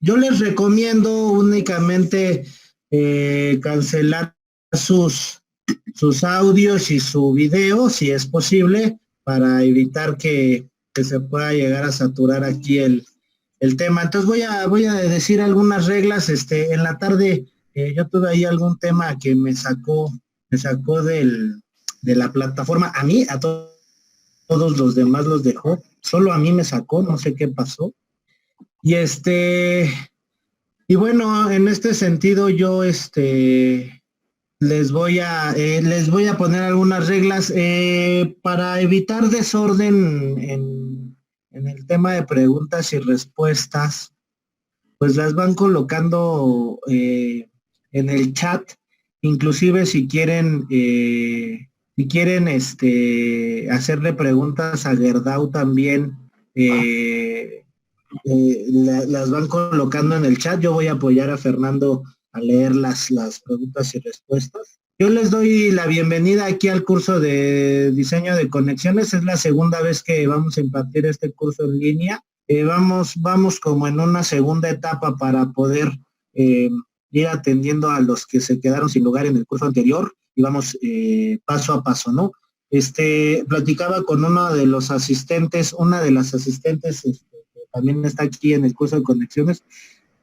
Yo les recomiendo únicamente cancelar sus, sus audios y su video, si es posible, para evitar que se pueda llegar a saturar aquí el tema. Entonces voy a decir algunas reglas. En la tarde yo tuve ahí algún tema que me sacó de la plataforma. A mí, todos los demás los dejó. Solo a mí me sacó, no sé qué pasó. Y y bueno, en este sentido yo les voy a poner algunas reglas para evitar desorden en el tema de preguntas y respuestas, pues las van colocando en el chat, inclusive si quieren hacerle preguntas a Gerdau también, las van colocando en el chat. Yo voy a apoyar a Fernando a leer las preguntas y respuestas. Yo les doy la bienvenida aquí al curso de diseño de conexiones. Es la segunda vez que vamos a impartir este curso en línea. Vamos como en una segunda etapa para poder ir atendiendo a los que se quedaron sin lugar en el curso anterior y vamos paso a paso, ¿no? Platicaba con uno de los asistentes, una de las asistentes también está aquí en el curso de conexiones,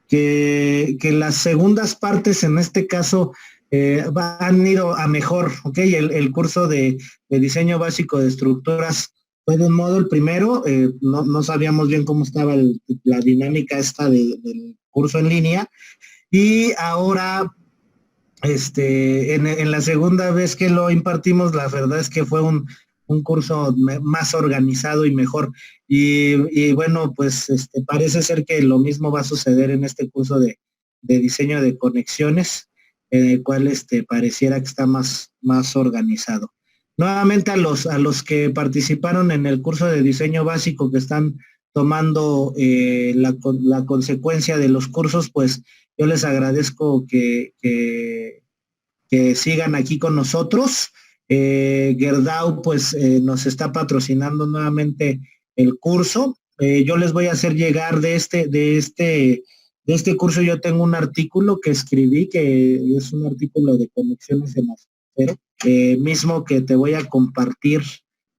que las segundas partes en este caso han ido a mejor, ¿ok? El curso de diseño básico de estructuras fue de un modo el primero, no sabíamos bien cómo estaba la dinámica esta del curso en línea, y ahora en la segunda vez que lo impartimos, la verdad es que fue un curso más organizado y mejor. Y bueno, pues parece ser que lo mismo va a suceder en este curso de diseño de conexiones, en el cual pareciera que está más organizado. Nuevamente a los que participaron en el curso de diseño básico que están tomando la consecuencia de los cursos, pues yo les agradezco que sigan aquí con nosotros. Gerdau pues nos está patrocinando nuevamente el curso. Yo les voy a hacer llegar de este curso. Yo tengo un artículo que escribí, que es un artículo de conexiones en acero, mismo que te voy a compartir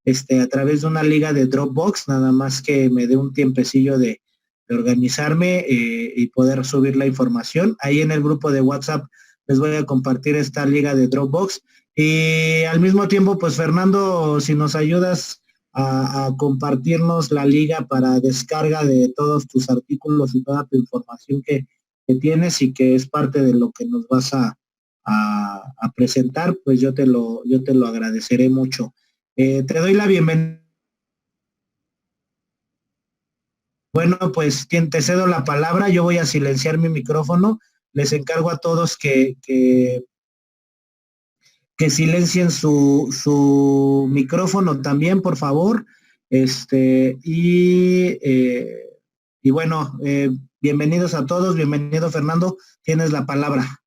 a través de una liga de Dropbox, nada más que me dé un tiempecillo de organizarme y poder subir la información. Ahí en el grupo de WhatsApp les voy a compartir esta liga de Dropbox. Y al mismo tiempo, pues Fernando, si nos ayudas a compartirnos la liga para descarga de todos tus artículos y toda tu información que tienes y que es parte de lo que nos vas a presentar, pues yo te lo agradeceré mucho. Te doy la bienvenida. Bueno, pues te cedo la palabra, yo voy a silenciar mi micrófono, les encargo a todos que silencien su micrófono también, por favor. Y bueno, bienvenidos a todos, bienvenido Fernando, tienes la palabra.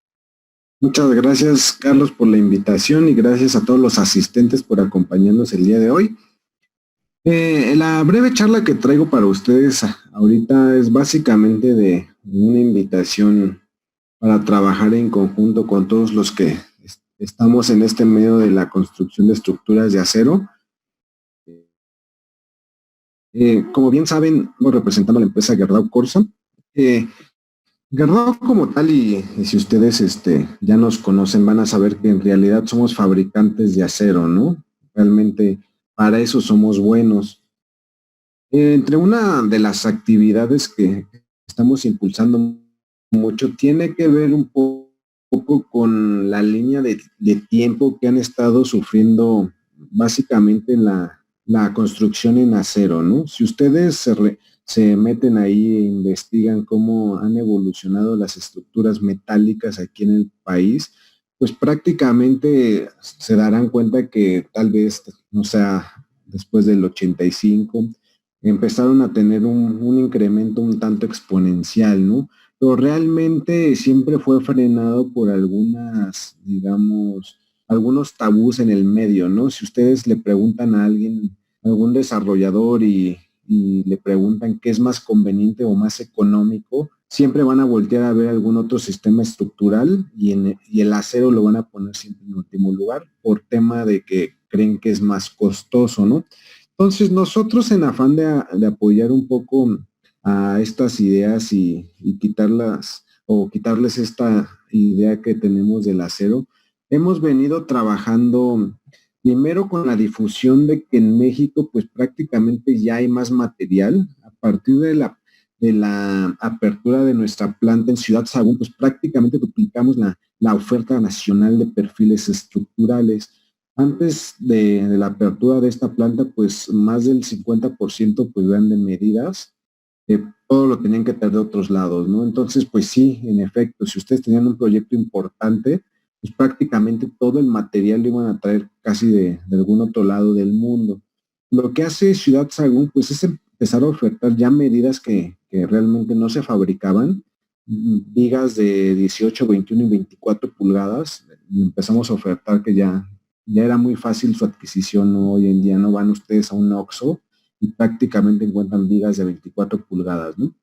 Muchas gracias, Carlos, por la invitación y gracias a todos los asistentes por acompañarnos el día de hoy. La breve charla que traigo para ustedes ahorita es básicamente de una invitación para trabajar en conjunto con todos los que estamos en este medio de la construcción de estructuras de acero. Como bien saben, voy representando a la empresa Gerdau Corsa. Gerdau como tal, y si ustedes ya nos conocen, van a saber que en realidad somos fabricantes de acero, ¿no? Realmente para eso somos buenos. Entre una de las actividades que estamos impulsando mucho tiene que ver un poco con la línea de tiempo que han estado sufriendo básicamente en la construcción en acero, ¿no? Si ustedes se meten ahí e investigan cómo han evolucionado las estructuras metálicas aquí en el país, pues prácticamente se darán cuenta que tal vez, o sea, después del 85, empezaron a tener un incremento un tanto exponencial, ¿no? Pero realmente siempre fue frenado por algunas, digamos, algunos tabús en el medio, ¿no? Si ustedes le preguntan a alguien, algún desarrollador y le preguntan qué es más conveniente o más económico, siempre van a voltear a ver algún otro sistema estructural y el acero lo van a poner siempre en último lugar por tema de que creen que es más costoso, ¿no? Entonces nosotros en afán de apoyar un poco a estas ideas y quitarlas o quitarles esta idea que tenemos del acero, hemos venido trabajando primero con la difusión de que en México pues prácticamente ya hay más material a partir de la apertura de nuestra planta en Ciudad Sagún, pues prácticamente duplicamos la oferta nacional de perfiles estructurales. Antes de la apertura de esta planta, pues más del 50% pues eran de medidas, todo lo tenían que traer de otros lados, ¿no? Entonces, pues sí, en efecto, si ustedes tenían un proyecto importante, pues prácticamente todo el material lo iban a traer casi de algún otro lado del mundo. Lo que hace Ciudad Sagún, pues es empezar a ofertar ya medidas que realmente no se fabricaban, vigas de 18, 21 y 24 pulgadas, empezamos a ofertar que ya era muy fácil su adquisición, ¿no? Hoy en día no van ustedes a un Oxxo y prácticamente encuentran vigas de 24 pulgadas, ¿no?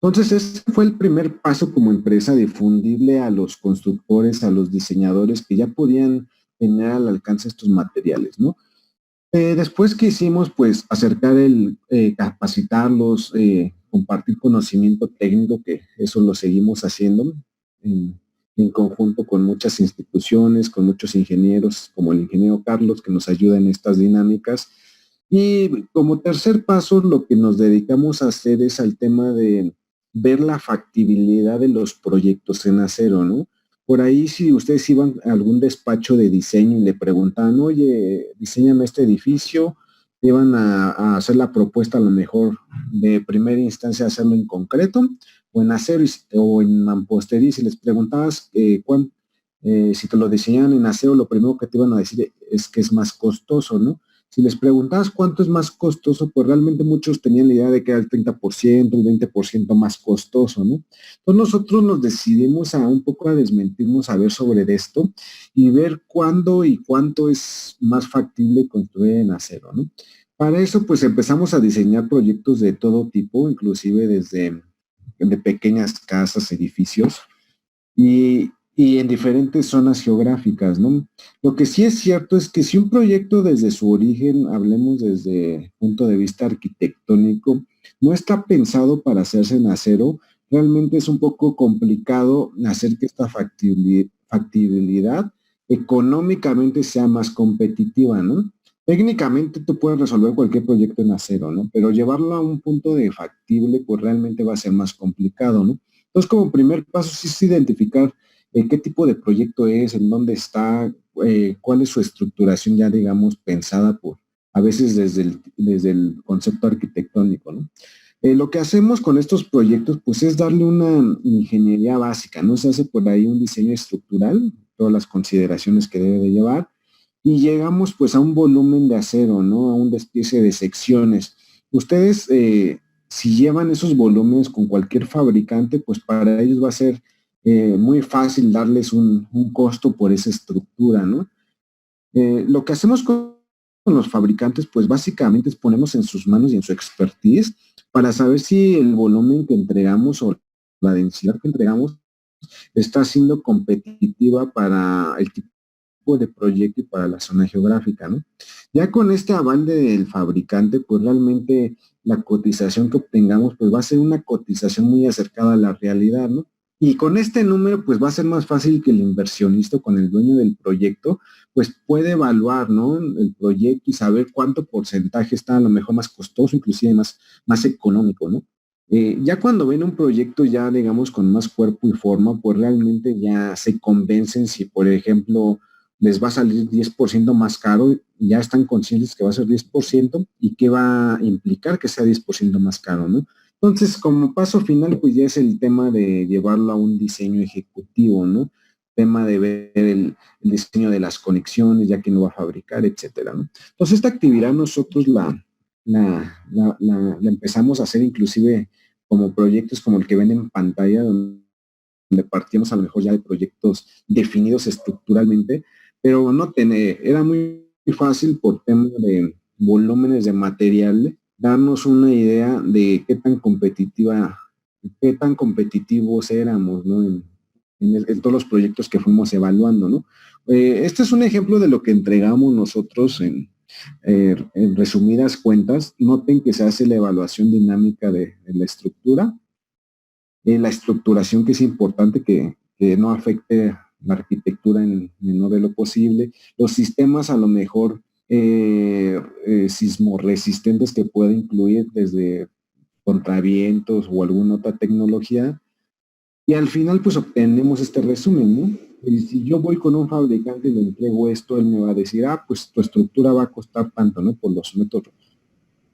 Entonces, ese fue el primer paso como empresa, difundirle a los constructores, a los diseñadores que ya podían tener al alcance estos materiales, ¿no? Después que hicimos, pues, acercar capacitarlos, compartir conocimiento técnico, que eso lo seguimos haciendo en conjunto con muchas instituciones, con muchos ingenieros, como el ingeniero Carlos, que nos ayuda en estas dinámicas. Y como tercer paso, lo que nos dedicamos a hacer es al tema de ver la factibilidad de los proyectos en acero, ¿no? Por ahí, si ustedes iban a algún despacho de diseño y le preguntaban, oye, diseñame este edificio, iban a hacer la propuesta a lo mejor de primera instancia hacerlo en concreto o en acero o en mampostería. Y si les preguntabas si te lo diseñaban en acero, lo primero que te iban a decir es que es más costoso, ¿no? Si les preguntabas cuánto es más costoso, pues realmente muchos tenían la idea de que era el 30%, el 20% más costoso, ¿no? Entonces nosotros nos decidimos a un poco a desmentirnos, a ver sobre esto y ver cuándo y cuánto es más factible construir en acero, ¿no? Para eso, pues empezamos a diseñar proyectos de todo tipo, inclusive desde de pequeñas casas, edificios, y en diferentes zonas geográficas, ¿no? Lo que sí es cierto es que si un proyecto desde su origen, hablemos desde el punto de vista arquitectónico, no está pensado para hacerse en acero, realmente es un poco complicado hacer que esta factibilidad económicamente sea más competitiva, ¿no? Técnicamente tú puedes resolver cualquier proyecto en acero, ¿no? Pero llevarlo a un punto de factible, pues realmente va a ser más complicado, ¿no? Entonces, como primer paso, sí es identificar qué tipo de proyecto es, en dónde está, cuál es su estructuración ya, digamos, pensada por, a veces desde el concepto arquitectónico, ¿no? Lo que hacemos con estos proyectos, pues es darle una ingeniería básica, ¿no? Se hace por ahí un diseño estructural, todas las consideraciones que debe de llevar, y llegamos pues a un volumen de acero, ¿no? A un despiece de secciones. Ustedes, si llevan esos volúmenes con cualquier fabricante, pues para ellos va a ser muy fácil darles un costo por esa estructura, ¿no? Lo que hacemos con los fabricantes, pues básicamente es ponernos en sus manos y en su expertise para saber si el volumen que entregamos o la densidad que entregamos está siendo competitiva para el tipo de proyecto y para la zona geográfica, ¿no? Ya con este aval del fabricante, pues realmente la cotización que obtengamos, pues va a ser una cotización muy acercada a la realidad, ¿no? Y con este número, pues va a ser más fácil que el inversionista con el dueño del proyecto, pues puede evaluar, ¿no? El proyecto y saber cuánto porcentaje está a lo mejor más costoso, inclusive más económico, ¿no? Ya cuando ven un proyecto ya, digamos, con más cuerpo y forma, pues realmente ya se convencen si, por ejemplo, les va a salir 10% más caro, ya están conscientes que va a ser 10% y que va a implicar que sea 10% más caro, ¿no? Entonces, como paso final, pues ya es el tema de llevarlo a un diseño ejecutivo, ¿no? Tema de ver el diseño de las conexiones, ya que no va a fabricar, etcétera, ¿no? Entonces, esta actividad nosotros la empezamos a hacer inclusive como proyectos como el que ven en pantalla, donde partíamos a lo mejor ya de proyectos definidos estructuralmente, pero no era muy fácil por tema de volúmenes de material darnos una idea de qué tan competitiva qué tan competitivos éramos, ¿no? En todos los proyectos que fuimos evaluando, ¿no? Este es un ejemplo de lo que entregamos nosotros en resumidas cuentas. Noten que se hace la evaluación dinámica de la estructura, la estructuración, que es importante que no afecte la arquitectura en menor de lo posible, los sistemas a lo mejor sismoresistentes que puede incluir desde contravientos o alguna otra tecnología, y al final pues obtenemos este resumen, ¿no? Y si yo voy con un fabricante y le entrego esto, él me va a decir, pues tu estructura va a costar tanto, ¿no? Por los metros,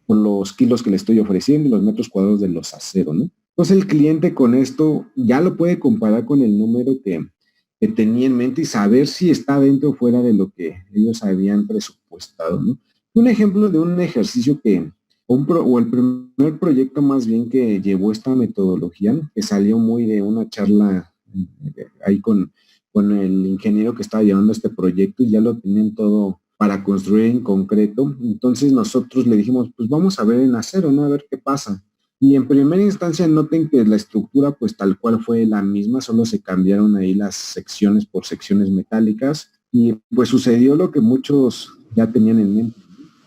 por los kilos que le estoy ofreciendo y los metros cuadrados de los aceros, ¿no? Entonces el cliente con esto ya lo puede comparar con el número que tenía en mente y saber si está dentro o fuera de lo que ellos habían presupuestado, ¿no? Un ejemplo de un ejercicio o el primer proyecto más bien que llevó esta metodología, que salió muy de una charla ahí con el ingeniero que estaba llevando este proyecto, y ya lo tenían todo para construir en concreto. Entonces nosotros le dijimos, pues vamos a ver en acero, ¿no? A ver qué pasa. Y en primera instancia noten que la estructura pues tal cual fue la misma, solo se cambiaron ahí las secciones por secciones metálicas, y pues sucedió lo que muchos ya tenían en mente.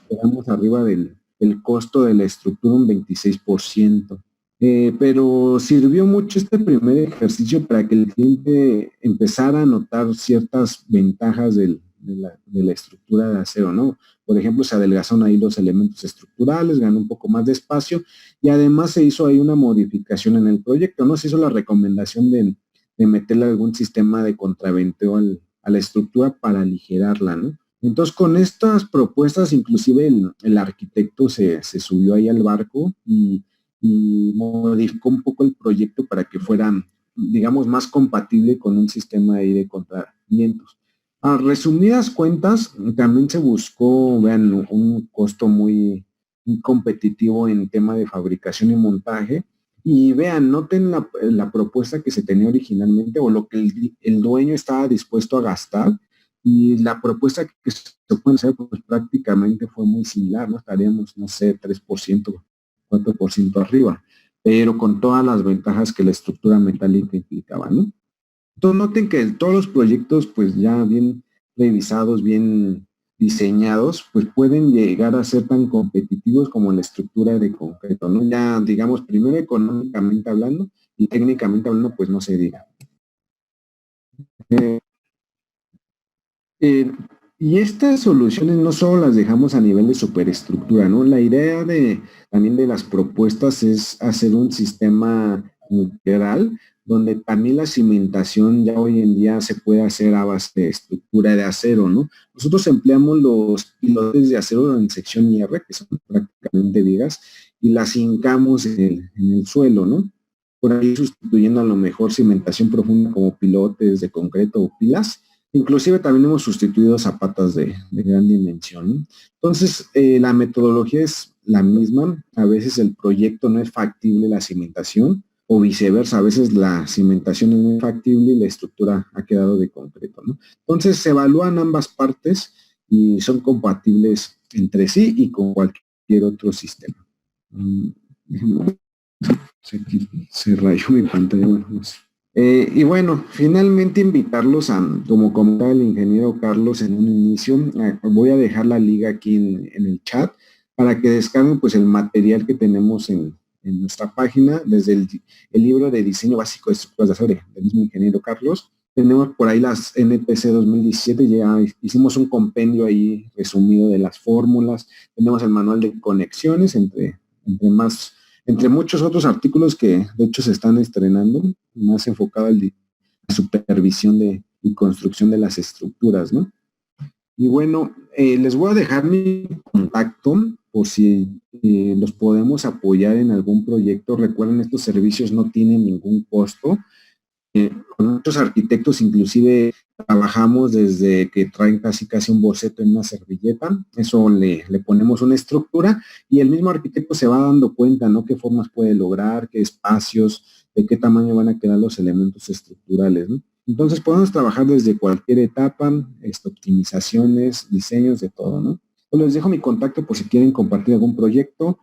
Quedamos arriba del costo de la estructura un 26%. Pero sirvió mucho este primer ejercicio para que el cliente empezara a notar ciertas ventajas de la estructura de acero, ¿no? Por ejemplo, se adelgazaron ahí los elementos estructurales, ganó un poco más de espacio, y además se hizo ahí una modificación en el proyecto, ¿no? Se hizo la recomendación de meterle algún sistema de contraventeo a la estructura para aligerarla, ¿no? Entonces, con estas propuestas, inclusive el arquitecto se subió ahí al barco y modificó un poco el proyecto para que fuera, digamos, más compatible con un sistema ahí de contravientos. A resumidas cuentas, también se buscó, vean, un costo muy competitivo en tema de fabricación y montaje. Y vean, noten la propuesta que se tenía originalmente, o lo que el dueño estaba dispuesto a gastar, y la propuesta que se puede hacer pues prácticamente fue muy similar, ¿no? Estaríamos, no sé, 3%, 4% arriba, pero con todas las ventajas que la estructura metálica implicaba, ¿no? Entonces noten que todos los proyectos pues ya bien revisados, bien diseñados, pues pueden llegar a ser tan competitivos como la estructura de concreto, ¿no? Ya digamos, primero económicamente hablando, y técnicamente hablando pues no se diga. Y estas soluciones no solo las dejamos a nivel de superestructura, ¿no? La idea también de las propuestas es hacer un sistema integral donde también la cimentación ya hoy en día se puede hacer a base de estructura de acero, ¿no? Nosotros empleamos los pilotes de acero en sección IR, que son prácticamente vigas, y las hincamos en el suelo, ¿no? Por ahí sustituyendo a lo mejor cimentación profunda como pilotes de concreto o pilas. Inclusive también hemos sustituido zapatas de gran dimensión, ¿no? Entonces, la metodología es la misma. A veces el proyecto no es factible la cimentación, o viceversa, a veces la cimentación es muy factible y la estructura ha quedado de concreto, ¿no? Entonces, se evalúan ambas partes y son compatibles entre sí y con cualquier otro sistema. Se rayó mi pantalla, bueno, no sé. Y bueno, finalmente invitarlos como comentaba el ingeniero Carlos en un inicio, voy a dejar la liga aquí en el chat para que descarguen pues el material que tenemos en nuestra página, desde el libro de diseño básico de estructuras de acero del mismo ingeniero Carlos. Tenemos por ahí las NPC 2017, ya hicimos un compendio ahí resumido de las fórmulas, tenemos el manual de conexiones, entre muchos otros artículos que de hecho se están estrenando, más enfocado a la supervisión y construcción de las estructuras, ¿no? Y bueno, les voy a dejar mi contacto por si los podemos apoyar en algún proyecto. Recuerden, estos servicios no tienen ningún costo. Con muchos arquitectos inclusive trabajamos desde que traen casi un boceto en una servilleta, eso le ponemos una estructura y el mismo arquitecto se va dando cuenta, ¿no? Qué formas puede lograr, qué espacios, de qué tamaño van a quedar los elementos estructurales, ¿no? Entonces podemos trabajar desde cualquier etapa, optimizaciones, diseños, de todo, ¿no? Yo les dejo mi contacto por si quieren compartir algún proyecto.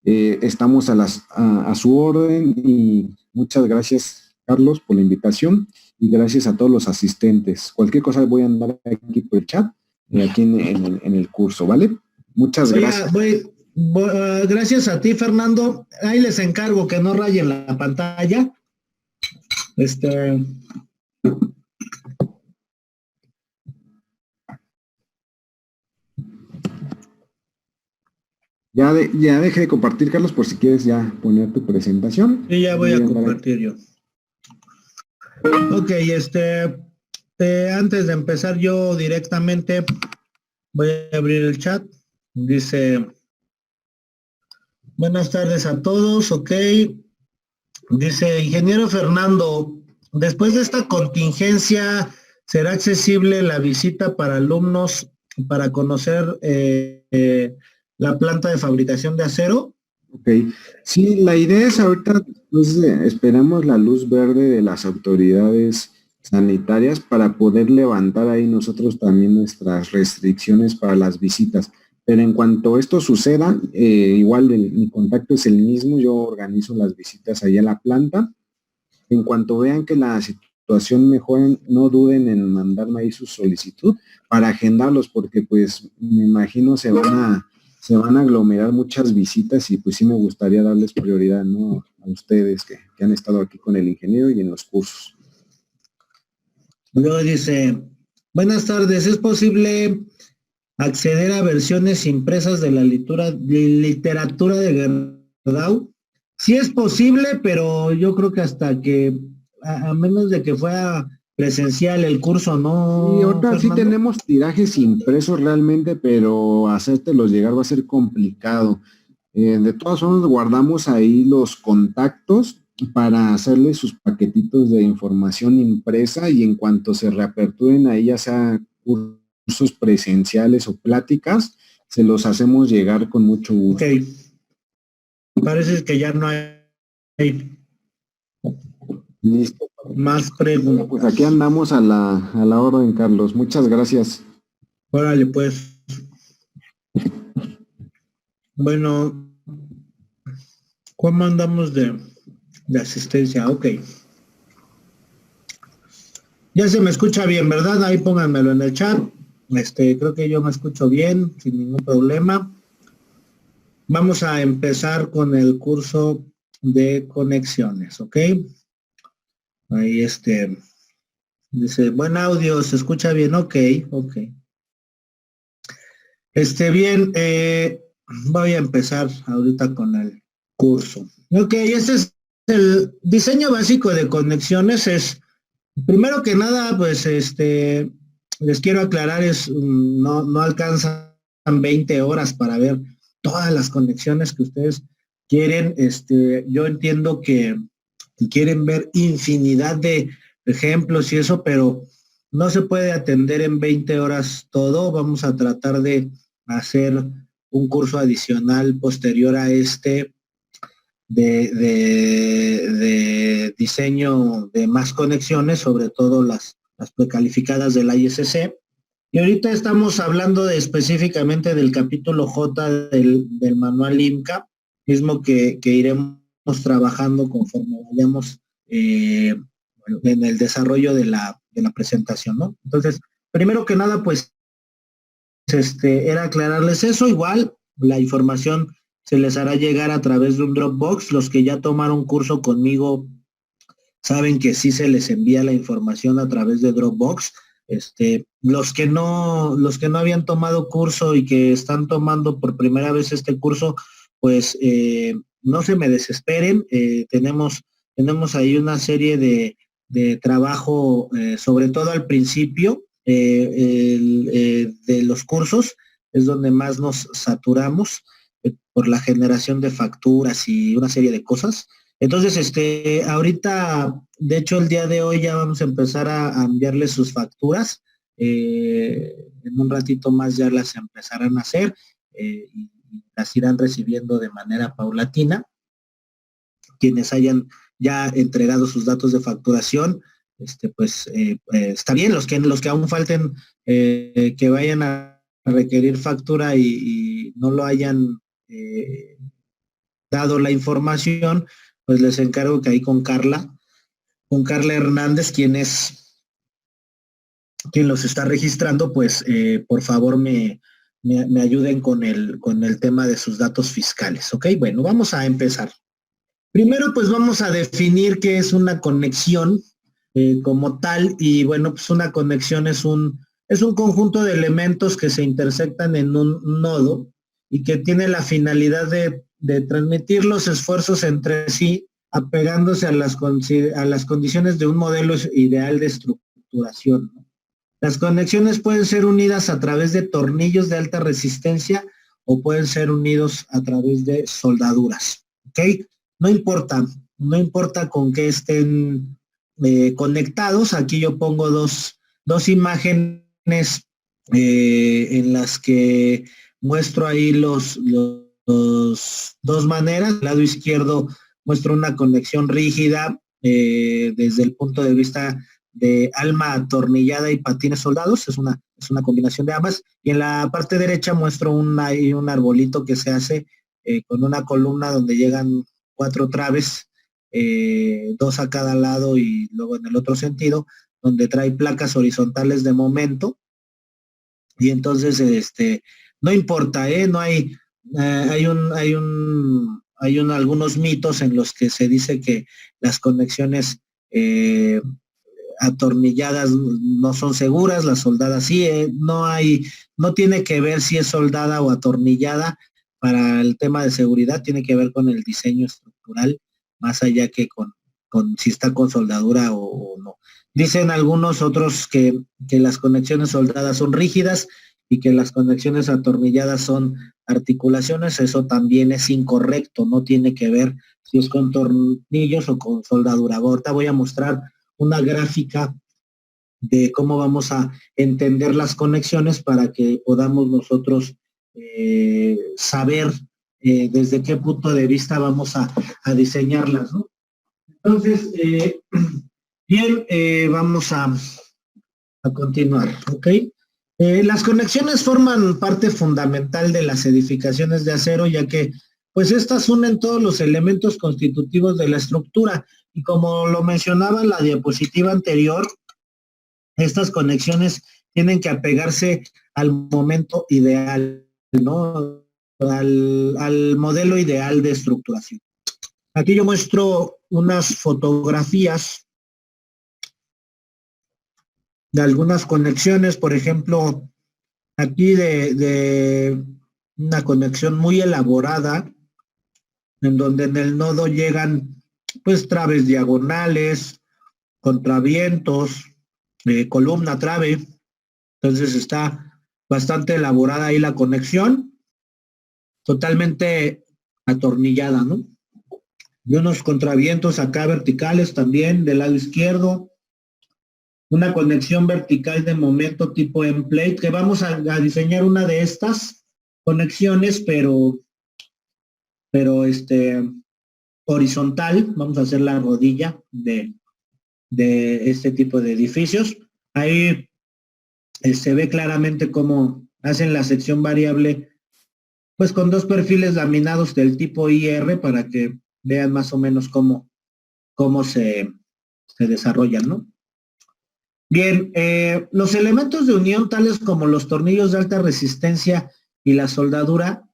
Estamos a su orden y muchas gracias, Carlos, por la invitación y gracias a todos los asistentes. Cualquier cosa voy a andar aquí por el chat, aquí en el curso, ¿vale? Muchas gracias. Gracias a ti, Fernando. Ahí les encargo que no rayen la pantalla. Ya deje de compartir, Carlos, por si quieres ya poner tu presentación. Sí, ya voy a compartir yo. Ok, antes de empezar yo directamente voy a abrir el chat. Dice, buenas tardes a todos, ok. Dice, ingeniero Fernando, después de esta contingencia, ¿será accesible la visita para alumnos para conocer la planta de fabricación de acero? Ok, sí, la idea es ahorita, pues, esperamos la luz verde de las autoridades sanitarias para poder levantar ahí nosotros también nuestras restricciones para las visitas. Pero en cuanto esto suceda, igual mi contacto es el mismo, yo organizo las visitas ahí a la planta. En cuanto vean que la situación mejora, no duden en mandarme ahí su solicitud para agendarlos, porque pues me imagino se van a aglomerar muchas visitas y pues sí me gustaría darles prioridad, ¿no? A ustedes que han estado aquí con el ingeniero y en los cursos. Luego dice, buenas tardes, ¿es posible acceder a versiones impresas de la literatura de Gerdau? Sí es posible, pero yo creo que hasta que, a menos de que fuera presencial el curso, ¿no? Y ahorita sí tenemos tirajes impresos realmente, pero hacértelos llegar va a ser complicado. De todas formas, guardamos ahí los contactos para hacerle sus paquetitos de información impresa y en cuanto se reaperturen ahí, ya sea cursos presenciales o pláticas, se los hacemos llegar con mucho gusto. Ok. Parece que ya no hay listo. Más preguntas. Pues aquí andamos a la orden, Carlos. Muchas gracias. Órale, pues. Bueno, ¿cómo andamos de asistencia? Ok. Ya se me escucha bien, ¿verdad? Ahí pónganmelo en el chat. Creo que yo me escucho bien, sin ningún problema. Vamos a empezar con el curso de conexiones, ¿ok? Ahí dice, buen audio, se escucha bien, ok. Bien, voy a empezar ahorita con el curso. Ok, este es el diseño básico de conexiones. Primero que nada, pues les quiero aclarar, no alcanzan 20 horas para ver todas las conexiones que ustedes quieren. Yo entiendo que quieren ver infinidad de ejemplos y eso, pero no se puede atender en 20 horas todo. Vamos a tratar de hacer un curso adicional posterior a de diseño de más conexiones, sobre todo las precalificadas del ISC. Y ahorita estamos hablando específicamente del capítulo J del manual IMCA, mismo que iremos trabajando conforme vayamos en el desarrollo de la presentación, ¿no? Entonces, primero que nada, pues, era aclararles eso. Igual, la información se les hará llegar a través de un Dropbox. Los que ya tomaron curso conmigo saben que sí se les envía la información a través de Dropbox. Los que no habían tomado curso y que están tomando por primera vez este curso, pues no se me desesperen. Tenemos ahí una serie de trabajo, sobre todo al principio de los cursos, es donde más nos saturamos por la generación de facturas y una serie de cosas. Entonces, ahorita, de hecho, el día de hoy ya vamos a empezar a enviarles sus facturas. En un ratito más ya las empezarán a hacer y las irán recibiendo de manera paulatina. Quienes hayan ya entregado sus datos de facturación, pues está bien. Los que aún falten, que vayan a requerir factura y no lo hayan dado la información, pues les encargo que ahí con Carla Hernández, quien los está registrando, pues por favor me ayuden con el tema de sus datos fiscales, ¿ok? Bueno, vamos a empezar. Primero, pues vamos a definir qué es una conexión como tal, y bueno, pues una conexión es un conjunto de elementos que se intersectan en un nodo y que tiene la finalidad de transmitir los esfuerzos entre sí, apegándose a las condiciones de un modelo ideal de estructuración, ¿no? Las conexiones pueden ser unidas a través de tornillos de alta resistencia o pueden ser unidos a través de soldaduras, ¿ok? No importa con qué estén conectados. Aquí yo pongo dos imágenes en las que muestro ahí los dos maneras. El lado izquierdo muestro una conexión rígida desde el punto de vista de alma atornillada y patines soldados, es una combinación de ambas, y en la parte derecha muestro un arbolito que se hace con una columna donde llegan 4 traves, 2 a cada lado y luego en el otro sentido, donde trae placas horizontales de momento, y entonces no importa, no hay algunos mitos en los que se dice que las conexiones atornilladas no son seguras, las soldadas sí, no tiene que ver si es soldada o atornillada para el tema de seguridad, tiene que ver con el diseño estructural, más allá que con si está con soldadura o no. Dicen algunos otros que las conexiones soldadas son rígidas y que las conexiones atornilladas son articulaciones. Eso también es incorrecto, no tiene que ver si es con tornillos o con soldadura. Ahorita voy a mostrar una gráfica de cómo vamos a entender las conexiones para que podamos nosotros saber desde qué punto de vista vamos a diseñarlas, ¿no? Entonces, bien, vamos a continuar, ¿ok? Las conexiones forman parte fundamental de las edificaciones de acero, ya que pues estas unen todos los elementos constitutivos de la estructura, y como lo mencionaba en la diapositiva anterior, estas conexiones tienen que apegarse al momento ideal, ¿no? Al modelo ideal de estructuración. Aquí yo muestro unas fotografías de algunas conexiones, por ejemplo, aquí de una conexión muy elaborada, en donde en el nodo llegan pues traves diagonales, contravientos, columna, trave. Entonces está bastante elaborada ahí la conexión, totalmente atornillada, ¿no? Y unos contravientos acá verticales también del lado izquierdo, una conexión vertical de momento tipo M-plate, que vamos a diseñar una de estas conexiones, pero horizontal. Vamos a hacer la rodilla de este tipo de edificios. Ahí se ve claramente cómo hacen la sección variable, pues con 2 perfiles laminados del tipo IR, para que vean más o menos cómo se desarrollan, ¿no? Bien, los elementos de unión, tales como los tornillos de alta resistencia y la soldadura,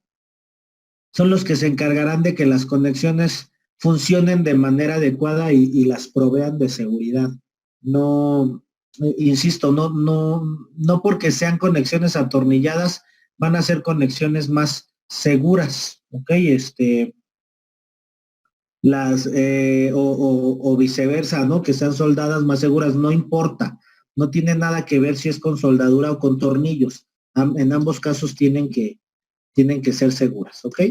son los que se encargarán de que las conexiones funcionen de manera adecuada y las provean de seguridad. No, insisto, no porque sean conexiones atornilladas van a ser conexiones más seguras, ¿ok? O viceversa, ¿no? Que sean soldadas más seguras, no importa. No tiene nada que ver si es con soldadura o con tornillos. En ambos casos tienen que ser seguras, ¿ok?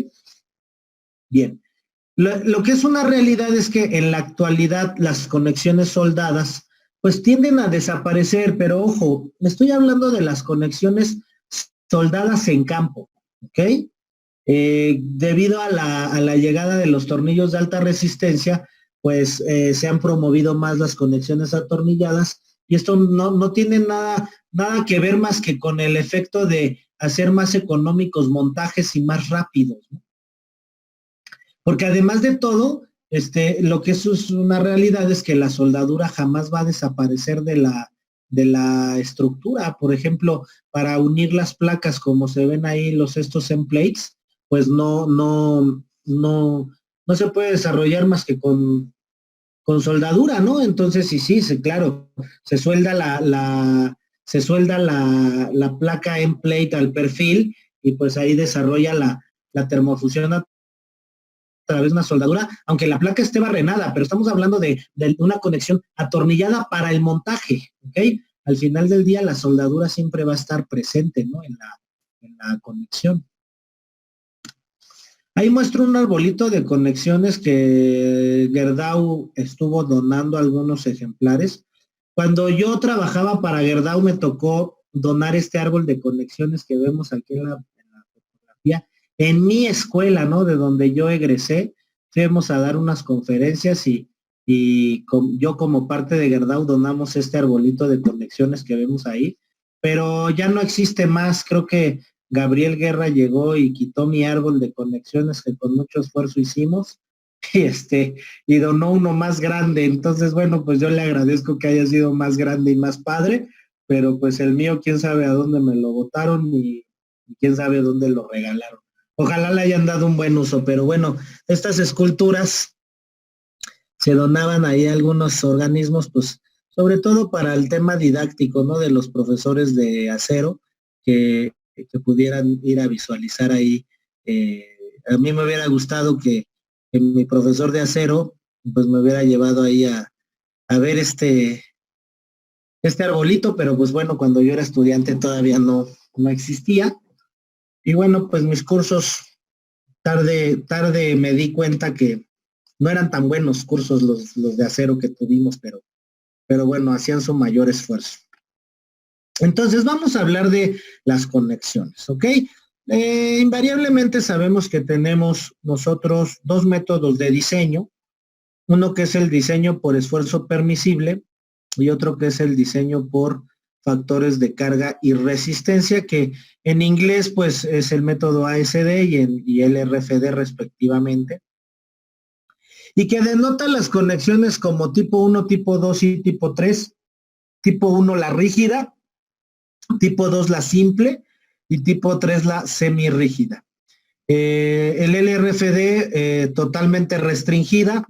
Bien. Lo que es una realidad es que en la actualidad las conexiones soldadas pues tienden a desaparecer, pero ojo, estoy hablando de las conexiones soldadas en campo, ¿ok? Debido a la llegada de los tornillos de alta resistencia, pues se han promovido más las conexiones atornilladas, y esto no tiene nada que ver más que con el efecto de hacer más económicos montajes y más rápidos, ¿no? Porque además de todo, lo que eso es una realidad es que la soldadura jamás va a desaparecer de la estructura. Por ejemplo, para unir las placas, como se ven ahí estos templates, pues no se puede desarrollar más que con soldadura, ¿no? Entonces, sí, claro, se suelda la placa en plate al perfil y pues ahí desarrolla la termofusión a través de una soldadura, aunque la placa esté barrenada, pero estamos hablando de una conexión atornillada para el montaje, ¿ok? Al final del día la soldadura siempre va a estar presente, ¿no? En la conexión. Ahí muestro un arbolito de conexiones que Gerdau estuvo donando algunos ejemplares. Cuando yo trabajaba para Gerdau me tocó donar este árbol de conexiones que vemos aquí en la fotografía en mi escuela, ¿no? De donde yo egresé. Fuimos a dar unas conferencias yo como parte de Gerdau donamos este arbolito de conexiones que vemos ahí, pero ya no existe más. Creo que Gabriel Guerra llegó y quitó mi árbol de conexiones que con mucho esfuerzo hicimos y donó uno más grande. Entonces, bueno, pues yo le agradezco que haya sido más grande y más padre, pero pues el mío, quién sabe a dónde me lo botaron y quién sabe a dónde lo regalaron. Ojalá le hayan dado un buen uso, pero bueno, estas esculturas se donaban ahí a algunos organismos, pues sobre todo para el tema didáctico, ¿no? De los profesores de acero que pudieran ir a visualizar ahí. A mí me hubiera gustado que mi profesor de acero pues me hubiera llevado ahí a ver este arbolito, pero pues bueno, cuando yo era estudiante todavía no existía. Y bueno, pues mis cursos, tarde me di cuenta que no eran tan buenos cursos los de acero que tuvimos, pero bueno, hacían su mayor esfuerzo. Entonces vamos a hablar de las conexiones, ¿ok? Invariablemente sabemos que tenemos nosotros dos métodos de diseño, uno que es el diseño por esfuerzo permisible y otro que es el diseño por factores de carga y resistencia, que en inglés pues es el método ASD y el RFD respectivamente, y que denota las conexiones como tipo 1, tipo 2 y tipo 3. Tipo 1 la rígida, tipo 2 la simple y tipo 3 la semirrígida. El LRFD totalmente restringida,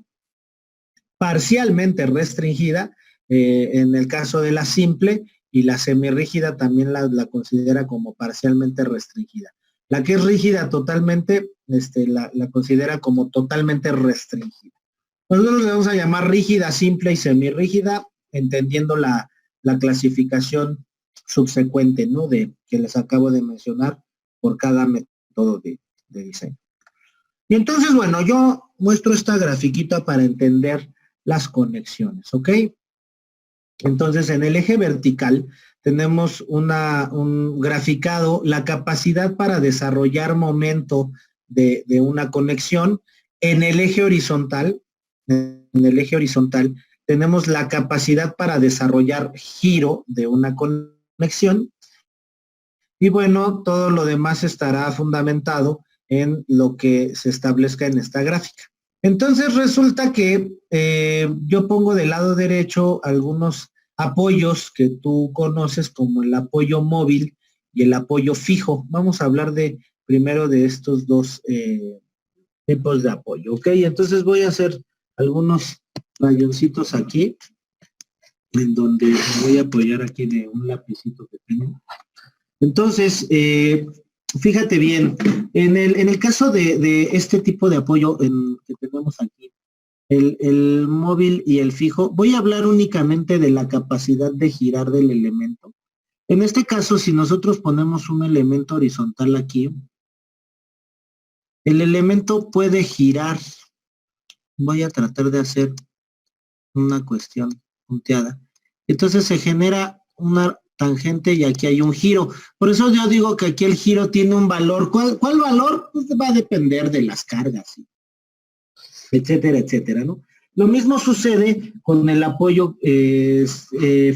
parcialmente restringida, en el caso de la simple, y la semirrígida también la considera como parcialmente restringida. La que es rígida totalmente, la considera como totalmente restringida. Nosotros le vamos a llamar rígida, simple y semirrígida, entendiendo la clasificación subsecuente, ¿no? Que les acabo de mencionar por cada método de diseño. Y entonces, bueno, yo muestro esta grafiquita para entender las conexiones, ¿ok? Entonces, en el eje vertical tenemos un graficado, la capacidad para desarrollar momento de una conexión. En el eje horizontal, tenemos la capacidad para desarrollar giro de una conexión. Y bueno, todo lo demás estará fundamentado en lo que se establezca en esta gráfica. Entonces resulta que yo pongo del lado derecho algunos apoyos que tú conoces como el apoyo móvil y el apoyo fijo. Vamos a hablar primero de estos dos tipos de apoyo, ¿ok? Entonces voy a hacer algunos rayoncitos aquí, en donde me voy a apoyar aquí de un lapicito que tengo. Entonces, fíjate bien, en el caso de este tipo de apoyo que tenemos aquí, el móvil y el fijo, voy a hablar únicamente de la capacidad de girar del elemento. En este caso, si nosotros ponemos un elemento horizontal aquí, el elemento puede girar. Voy a tratar de hacer una cuestión punteada. Entonces se genera una tangente y aquí hay un giro. Por eso yo digo que aquí el giro tiene un valor. ¿Cuál valor? Pues va a depender de las cargas, etcétera, etcétera, ¿no? Lo mismo sucede con el apoyo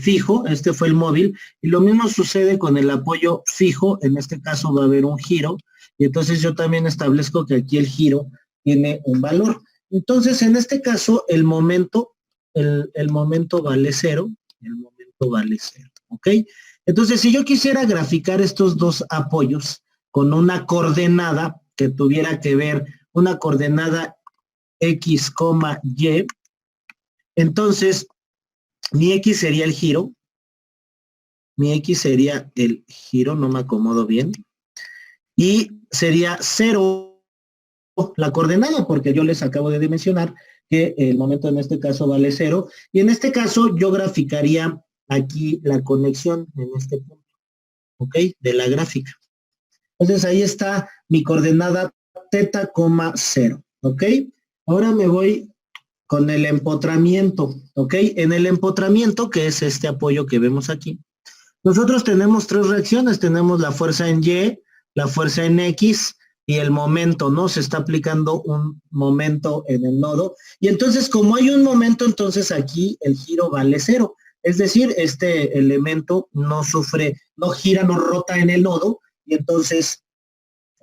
fijo, este fue el móvil, y lo mismo sucede con el apoyo fijo, en este caso va a haber un giro, y entonces yo también establezco que aquí el giro tiene un valor. Entonces, en este caso, el momento vale 0, ¿ok? Entonces, si yo quisiera graficar estos dos apoyos con una coordenada que tuviera que ver, una coordenada X, Y, entonces, mi X sería el giro, no me acomodo bien, y sería 0 la coordenada, porque yo les acabo de mencionar que el momento en este caso vale 0, y en este caso yo graficaría aquí la conexión en este punto, ¿ok? De la gráfica. Entonces ahí está mi coordenada θ, 0, ¿ok? Ahora me voy con el empotramiento, ¿ok? En el empotramiento, que es este apoyo que vemos aquí, nosotros tenemos tres reacciones, tenemos la fuerza en Y, la fuerza en X y el momento, ¿no? Se está aplicando un momento en el nodo. Y entonces, como hay un momento, entonces aquí el giro vale 0. Es decir, este elemento no sufre, no gira, no rota en el nodo, y entonces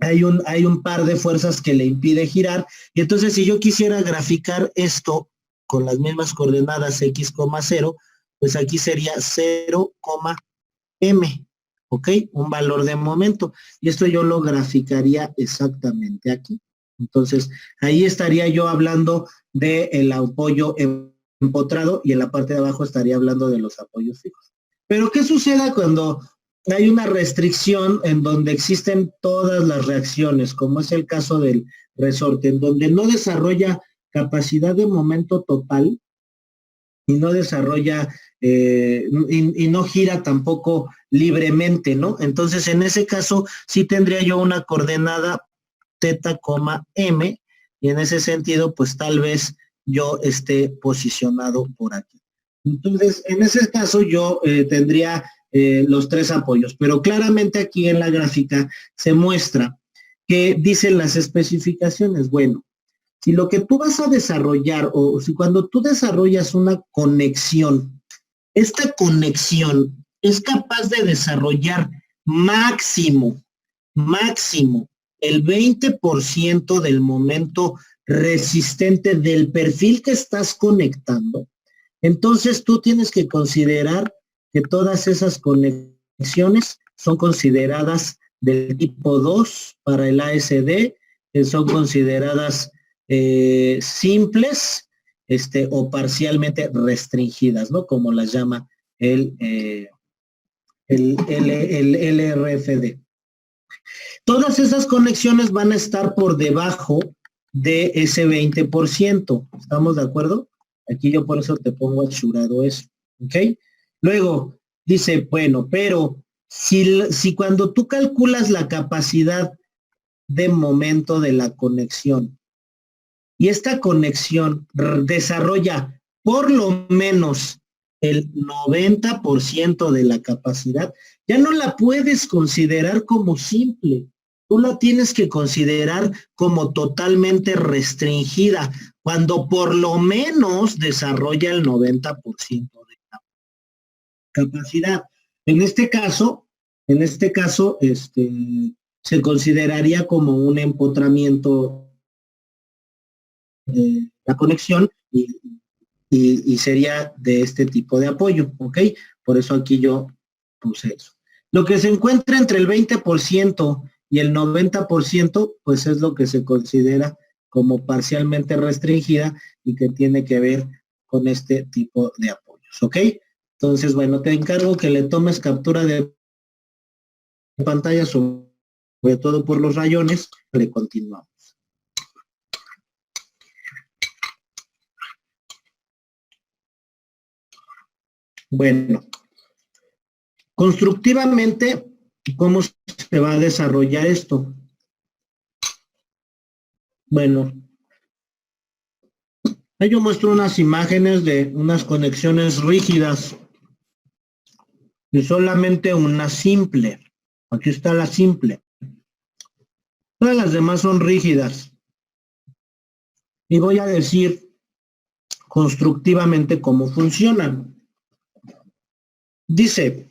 hay un par de fuerzas que le impide girar. Y entonces, si yo quisiera graficar esto con las mismas coordenadas X, 0, pues aquí sería 0, M, ¿ok? Un valor de momento. Y esto yo lo graficaría exactamente aquí. Entonces, ahí estaría yo hablando del apoyo empotrado y en la parte de abajo estaría hablando de los apoyos fijos. Pero, ¿qué sucede cuando hay una restricción en donde existen todas las reacciones, como es el caso del resorte, en donde no desarrolla capacidad de momento total y no desarrolla y no gira tampoco libremente, ¿no? Entonces, en ese caso, sí tendría yo una coordenada θ, M, y en ese sentido, pues tal vez yo esté posicionado por aquí. Entonces, en ese caso, yo tendría los tres apoyos, pero claramente aquí en la gráfica se muestra que dicen las especificaciones. Bueno, si lo que tú vas a desarrollar, o si cuando tú desarrollas una conexión, esta conexión es capaz de desarrollar máximo el 20% del momento resistente del perfil que estás conectando, entonces tú tienes que considerar que todas esas conexiones son consideradas del tipo 2 para el ASD, que son consideradas simples, o parcialmente restringidas, ¿no? Como las llama el LRFD. Todas esas conexiones van a estar por debajo de ese 20%. ¿Estamos de acuerdo? Aquí yo por eso te pongo achurado eso. ¿Ok? Luego dice, bueno, pero si cuando tú calculas la capacidad de momento de la conexión y esta conexión desarrolla por lo menos el 90% de la capacidad, ya no la puedes considerar como simple. Tú la tienes que considerar como totalmente restringida, cuando por lo menos desarrolla el 90% de la capacidad. En este caso, se consideraría como un empotramiento de la conexión y sería de este tipo de apoyo, ¿ok? Por eso aquí yo puse eso. Lo que se encuentra entre el 20% y el 90%, pues es lo que se considera como parcialmente restringida y que tiene que ver con este tipo de apoyos, ¿ok? Entonces, bueno, te encargo que le tomes captura de pantalla, sobre todo por los rayones, le continuamos. Bueno, constructivamente, ¿cómo se va a desarrollar esto? Bueno, ahí yo muestro unas imágenes de unas conexiones rígidas y solamente una simple. Aquí está la simple. Todas las demás son rígidas. Y voy a decir constructivamente cómo funcionan. Dice,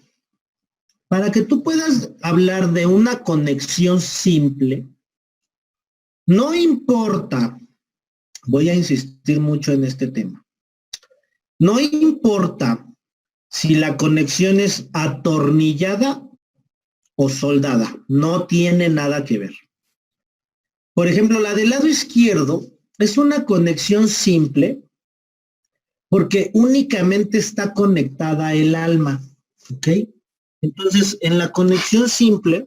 para que tú puedas hablar de una conexión simple, no importa Voy a insistir mucho en este tema. No importa si la conexión es atornillada o soldada, no tiene nada que ver. Por ejemplo, la del lado izquierdo es una conexión simple porque únicamente está conectada el alma, ¿ok? Entonces, en la conexión simple,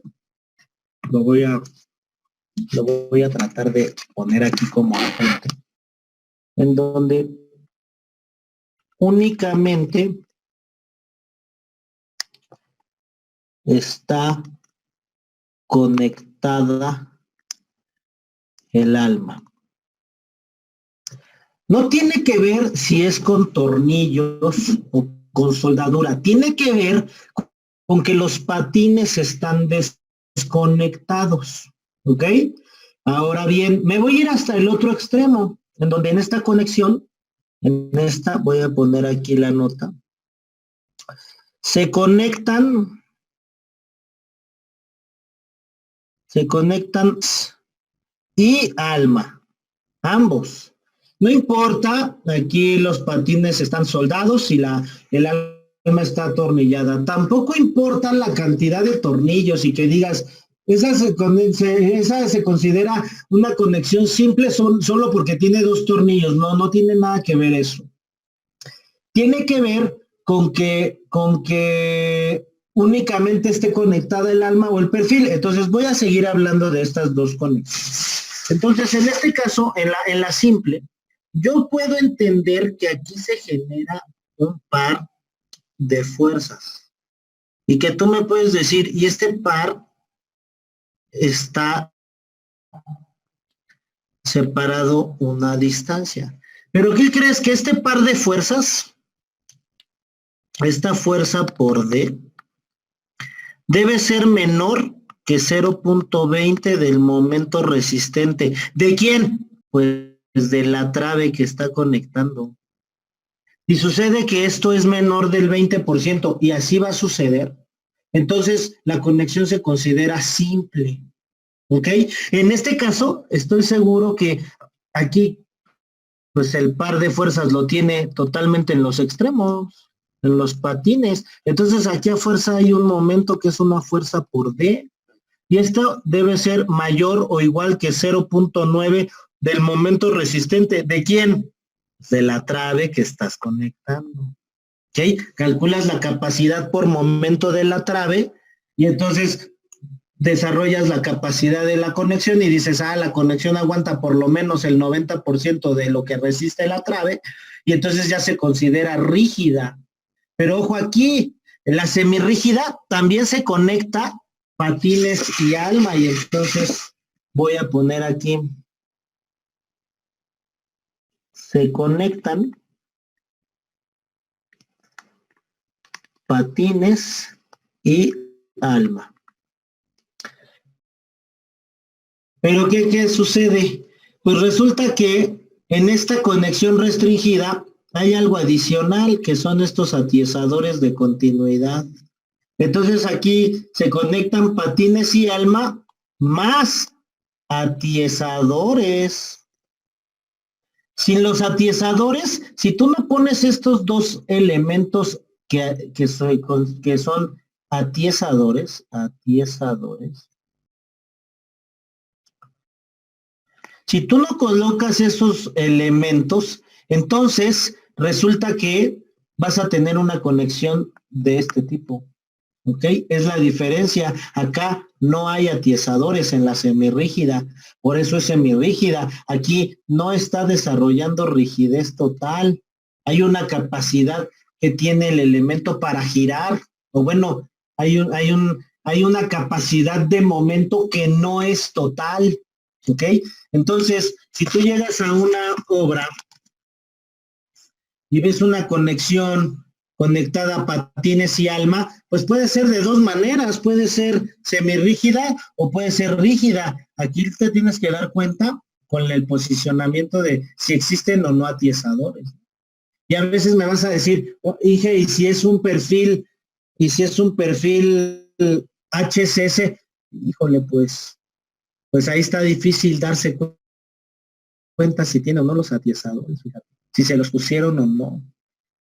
lo voy a tratar de poner aquí como apunte, en donde únicamente está conectada el alma. No tiene que ver si es con tornillos o con soldadura, tiene que ver con que los patines están desconectados, ¿ok? Ahora bien, me voy a ir hasta el otro extremo, en donde en esta conexión, en esta voy a poner aquí la nota, se conectan y alma, ambos. No importa, aquí los patines están soldados y el alma está atornillada. Tampoco importa la cantidad de tornillos y que digas, esa se considera una conexión simple solo porque tiene 2 tornillos. No, no tiene nada que ver eso. Tiene que ver con que únicamente esté conectada el alma o el perfil. Entonces voy a seguir hablando de estas 2 conexiones. Entonces, en este caso, en la simple, yo puedo entender que aquí se genera un par de fuerzas y que tú me puedes decir, y este par está separado una distancia. Pero ¿qué crees? Que este par de fuerzas, esta fuerza por D, debe ser menor que 0.20 del momento resistente. ¿De quién? Pues de la trave que está conectando. Si sucede que esto es menor del 20% y así va a suceder, entonces la conexión se considera simple. ¿Ok? En este caso, estoy seguro que aquí, pues el par de fuerzas lo tiene totalmente en los extremos, en los patines. Entonces aquí a fuerza hay un momento que es una fuerza por D. Y esto debe ser mayor o igual que 0.9 del momento resistente. ¿De quién? De la trave que estás conectando. ¿Ok? Calculas la capacidad por momento de la trave y entonces desarrollas la capacidad de la conexión y dices, la conexión aguanta por lo menos el 90% de lo que resiste la trave y entonces ya se considera rígida. Pero ojo aquí, la semirrígida también se conecta patines y alma y entonces voy a poner aquí, se conectan patines y alma. Pero ¿qué sucede? Pues resulta que en esta conexión restringida hay algo adicional que son estos atiesadores de continuidad. Entonces aquí se conectan patines y alma más atiesadores. Sin los atiesadores, si tú no pones estos 2 elementos que son atiesadores, si tú no colocas esos elementos, entonces resulta que vas a tener una conexión de este tipo. ¿Ok? Es la diferencia. Acá no hay atiesadores en la semirrígida, por eso es semirrígida. Aquí no está desarrollando rigidez total. Hay una capacidad que tiene el elemento para girar, o bueno, hay una capacidad de momento que no es total. ¿Ok? Entonces, si tú llegas a una obra y ves una conexión conectada a patines y alma, pues puede ser de 2 maneras, puede ser semirrígida o puede ser rígida. Aquí te tienes que dar cuenta con el posicionamiento de si existen o no atiesadores. Y a veces me vas a decir, hija, y si es un perfil HCS, híjole, pues ahí está difícil darse cuenta si tiene o no los atiezadores, fíjate, si se los pusieron o no.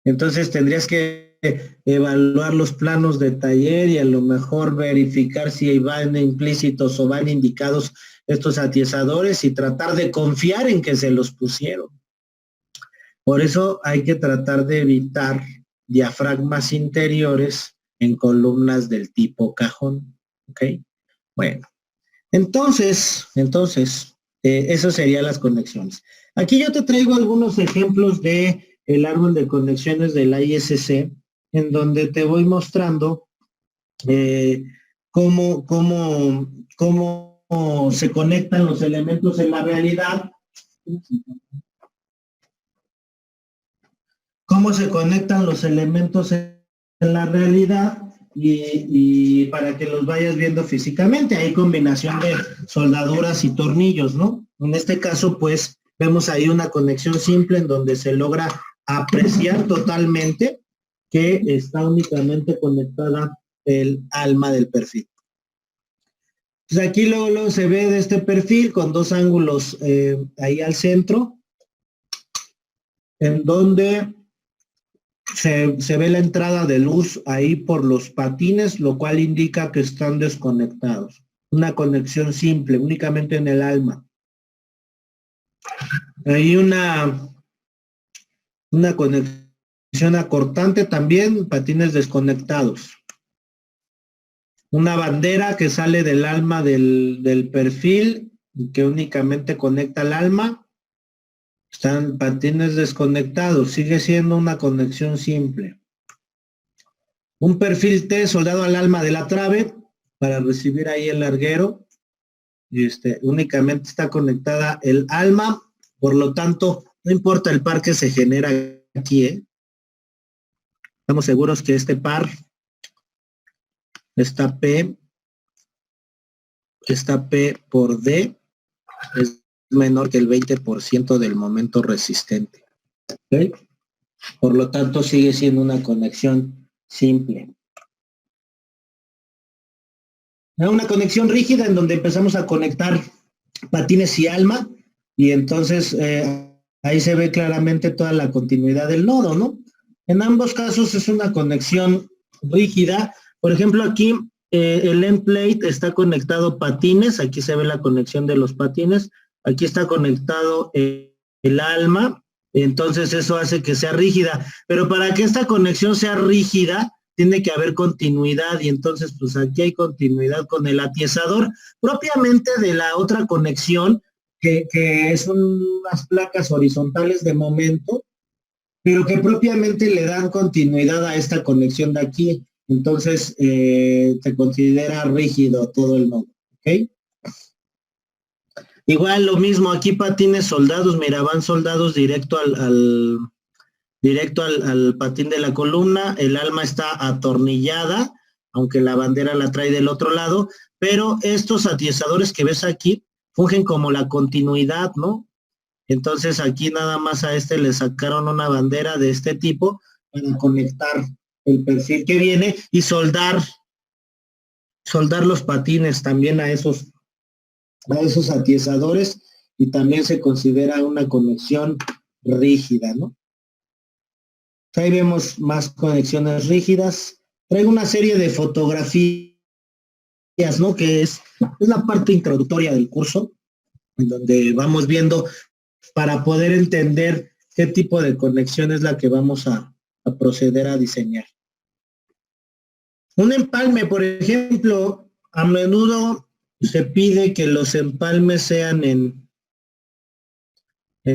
Entonces tendrías que evaluar los planos de taller y a lo mejor verificar si van implícitos o van indicados estos atiezadores y tratar de confiar en que se los pusieron. Por eso hay que tratar de evitar diafragmas interiores en columnas del tipo cajón. ¿Ok? Bueno, entonces, eso serían las conexiones. Aquí yo te traigo algunos ejemplos de el árbol de conexiones de la ISC, en donde te voy mostrando cómo se conectan los elementos en la realidad, cómo se conectan los elementos en la realidad y para que los vayas viendo físicamente. Hay combinación de soldaduras y tornillos, ¿no? En este caso, pues, vemos ahí una conexión simple en donde se logra apreciar totalmente que está únicamente conectada el alma del perfil. Pues aquí luego se ve de este perfil con dos ángulos ahí al centro, en donde se ve la entrada de luz ahí por los patines, lo cual indica que están desconectados. Una conexión simple, únicamente en el alma. Hay una conexión acortante también, patines desconectados. Una bandera que sale del alma del perfil, que únicamente conecta al alma. Están patines desconectados, sigue siendo una conexión simple. Un perfil T soldado al alma de la trave para recibir ahí el larguero. Únicamente está conectada el alma, por lo tanto, no importa el par que se genera aquí, Estamos seguros que este par, esta P por D es menor que el 20% del momento resistente. ¿Okay? Por lo tanto, sigue siendo una conexión simple. Una conexión rígida en donde empezamos a conectar patines y alma, y entonces ahí se ve claramente toda la continuidad del nodo, ¿no? En ambos casos es una conexión rígida. Por ejemplo, aquí el end plate está conectado patines, aquí se ve la conexión de los patines, aquí está conectado el alma, entonces eso hace que sea rígida, pero para que esta conexión sea rígida, tiene que haber continuidad, y entonces pues aquí hay continuidad con el atiezador, propiamente de la otra conexión, que son unas placas horizontales de momento, pero que propiamente le dan continuidad a esta conexión de aquí. Entonces, se considera rígido todo el nodo, ¿ok? Igual lo mismo, aquí patines soldados, mira, van soldados directo al patín de la columna, el alma está atornillada, aunque la bandera la trae del otro lado, pero estos atiezadores que ves aquí fungen como la continuidad, ¿no? Entonces aquí nada más a este le sacaron una bandera de este tipo para conectar el perfil que viene y soldar los patines también a esos atiezadores, y también se considera una conexión rígida, ¿no? Ahí vemos más conexiones rígidas. Traigo una serie de fotografías, ¿no? Que es la parte introductoria del curso, en donde vamos viendo para poder entender qué tipo de conexión es la que vamos a proceder a diseñar. Un empalme, por ejemplo, a menudo se pide que los empalmes sean en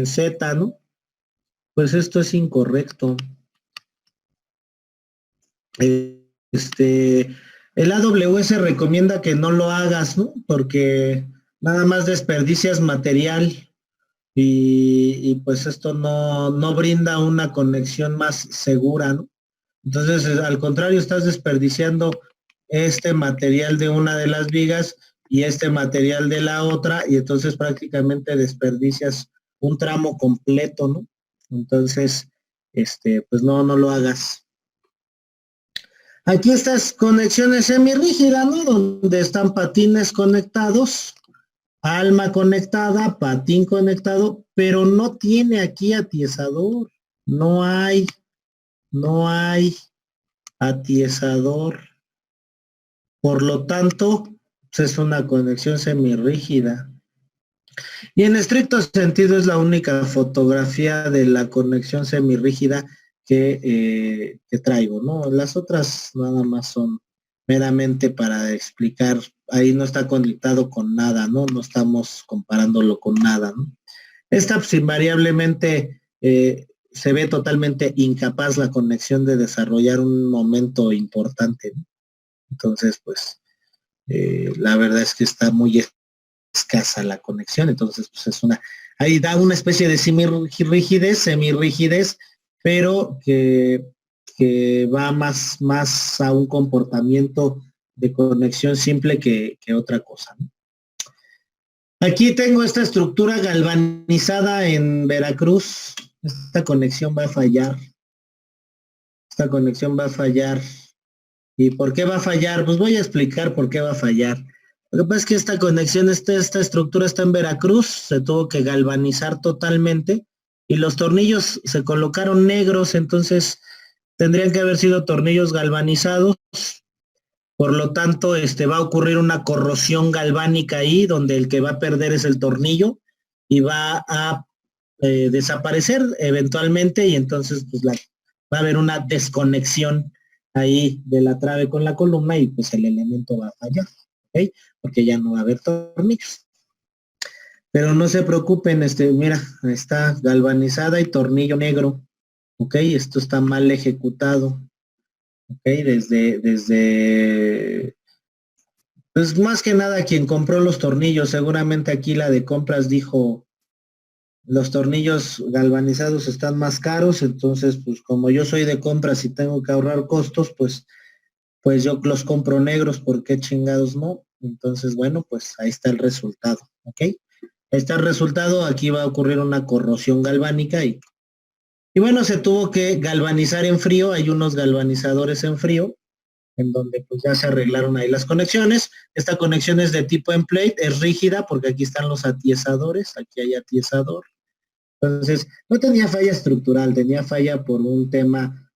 Z, ¿no? Pues esto es incorrecto. El AWS recomienda que no lo hagas, ¿no? Porque nada más desperdicias material y pues esto no brinda una conexión más segura, ¿no? Entonces, al contrario, estás desperdiciando este material de una de las vigas y este material de la otra, y entonces prácticamente desperdicias un tramo completo, ¿no? Entonces, pues no lo hagas. Aquí estas conexiones semirrígidas, ¿no? Donde están patines conectados alma conectada, patín conectado, pero no tiene aquí atiesador. No hay, no hay atiesador. Por lo tanto, pues es una conexión semirrígida. Y en estricto sentido es la única fotografía de la conexión semirrígida que traigo, ¿no? Las otras nada más son meramente para explicar, ahí no está conectado con nada, ¿no? No estamos comparándolo con nada, ¿no? Esta pues, invariablemente se ve totalmente incapaz la conexión de desarrollar un momento importante, ¿no? Entonces, pues, la verdad es que está muy escasa la conexión, entonces pues es ahí da una especie de semirrigidez, pero que va más a un comportamiento de conexión simple que otra cosa, ¿no? Aquí tengo esta estructura galvanizada en Veracruz. Esta conexión va a fallar. Esta conexión va a fallar. ¿Y por qué va a fallar? Pues voy a explicar por qué va a fallar. Lo que pasa es que esta conexión, esta estructura está en Veracruz, se tuvo que galvanizar totalmente y los tornillos se colocaron negros, entonces tendrían que haber sido tornillos galvanizados. Por lo tanto, va a ocurrir una corrosión galvánica ahí, donde el que va a perder es el tornillo y va a desaparecer eventualmente y entonces pues va a haber una desconexión ahí de la trave con la columna y pues el elemento va a fallar, ¿ok? Porque ya no va a haber tornillos. Pero no se preocupen, mira, está galvanizada y tornillo negro, ¿ok? Esto está mal ejecutado, ¿ok? Pues más que nada quien compró los tornillos, seguramente aquí la de compras dijo, los tornillos galvanizados están más caros, entonces pues como yo soy de compras y tengo que ahorrar costos, pues yo los compro negros, ¿por qué chingados no? Entonces, bueno, pues ahí está el resultado, ¿ok? Ahí está el resultado, aquí va a ocurrir una corrosión galvánica y bueno, se tuvo que galvanizar en frío, hay unos galvanizadores en frío, en donde pues ya se arreglaron ahí las conexiones. Esta conexión es de tipo en plate, es rígida porque aquí están los atiesadores, aquí hay atiesador. Entonces, no tenía falla estructural, tenía falla por un tema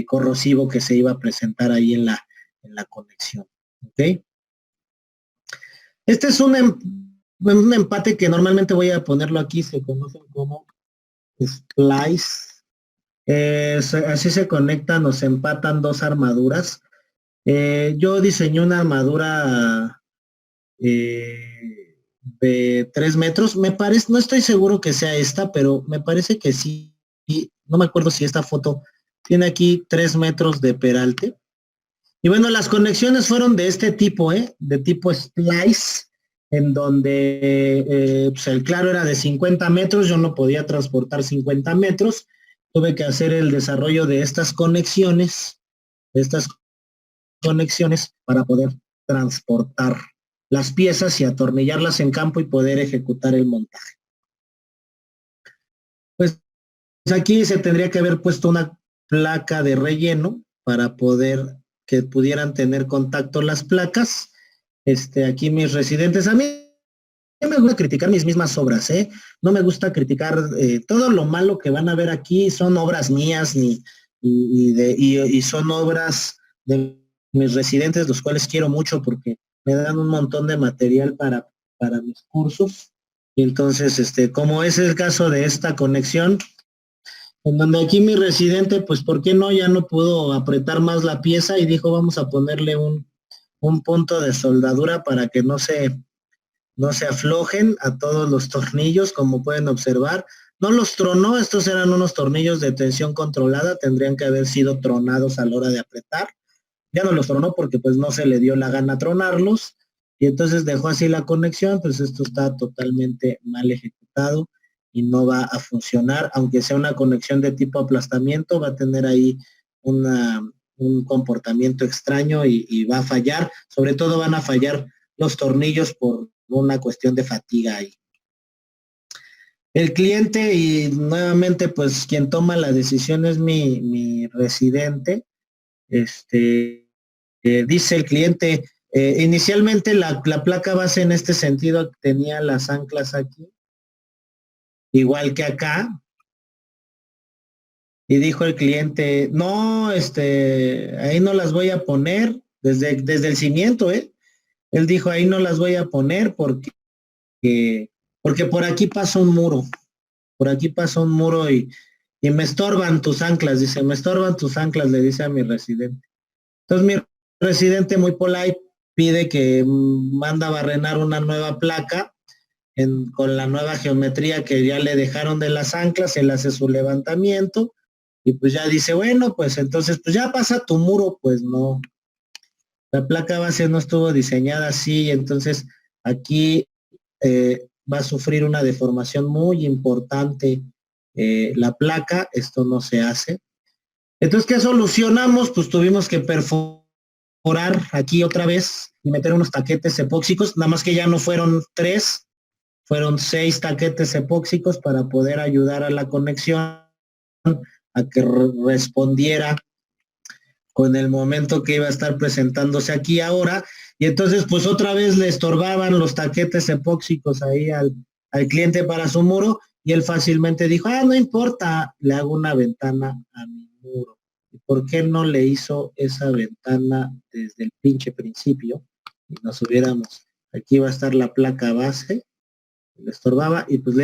corrosivo que se iba a presentar ahí en la conexión. ¿Ok? Este es un empate que normalmente voy a ponerlo aquí, se conocen como splice. Así se conectan o se empatan dos armaduras. Yo diseñé una armadura de 3 metros, me parece, no estoy seguro que sea esta, pero me parece que sí, no me acuerdo si esta foto tiene aquí 3 metros de peralte. Y bueno, las conexiones fueron de este tipo, de tipo splice, en donde pues el claro era de 50 metros, yo no podía transportar 50 metros, tuve que hacer el desarrollo de estas conexiones para poder transportar las piezas y atornillarlas en campo y poder ejecutar el montaje. Pues aquí se tendría que haber puesto una placa de relleno para poder que pudieran tener contacto las placas. Aquí mis residentes, a mí me gusta criticar mis mismas obras, no me gusta criticar todo lo malo que van a ver aquí, son obras mías y son obras de mis residentes, los cuales quiero mucho porque me dan un montón de material para mis cursos. Y entonces, como es el caso de esta conexión, en donde aquí mi residente, pues, ¿por qué no? Ya no pudo apretar más la pieza y dijo, vamos a ponerle un punto de soldadura para que no se aflojen a todos los tornillos, como pueden observar. No los tronó, estos eran unos tornillos de tensión controlada, tendrían que haber sido tronados a la hora de apretar. Ya no los tronó porque pues no se le dio la gana tronarlos y entonces dejó así la conexión, pues esto está totalmente mal ejecutado y no va a funcionar, aunque sea una conexión de tipo aplastamiento, va a tener ahí un comportamiento extraño y va a fallar, sobre todo van a fallar los tornillos por una cuestión de fatiga ahí. El cliente y nuevamente pues quien toma la decisión es mi residente. Dice el cliente, Inicialmente la placa base en este sentido tenía las anclas aquí, igual que acá, y dijo el cliente, no, ahí no las voy a poner desde el cimiento, ¿eh? Él dijo, ahí no las voy a poner porque por aquí pasa un muro, por aquí pasa un muro y me estorban tus anclas, dice, me estorban tus anclas, le dice a mi residente. Entonces mi residente muy polite pide que manda a barrenar una nueva placa con la nueva geometría que ya le dejaron de las anclas, él hace su levantamiento y pues ya dice, bueno, pues entonces pues ya pasa tu muro, pues no, la placa base no estuvo diseñada así, entonces aquí va a sufrir una deformación muy importante la placa, esto no se hace. Entonces, ¿qué solucionamos? Pues tuvimos que perforar aquí otra vez y meter unos taquetes epóxicos, nada más que ya no fueron 3, fueron 6 taquetes epóxicos para poder ayudar a la conexión a que respondiera con el momento que iba a estar presentándose aquí ahora. Y entonces, pues otra vez le estorbaban los taquetes epóxicos ahí al cliente para su muro y él fácilmente dijo, no importa, le hago una ventana a mi muro. ¿Y por qué no le hizo esa ventana desde el pinche principio? Y nos hubiéramos, aquí va a estar la placa base, le estorbaba y pues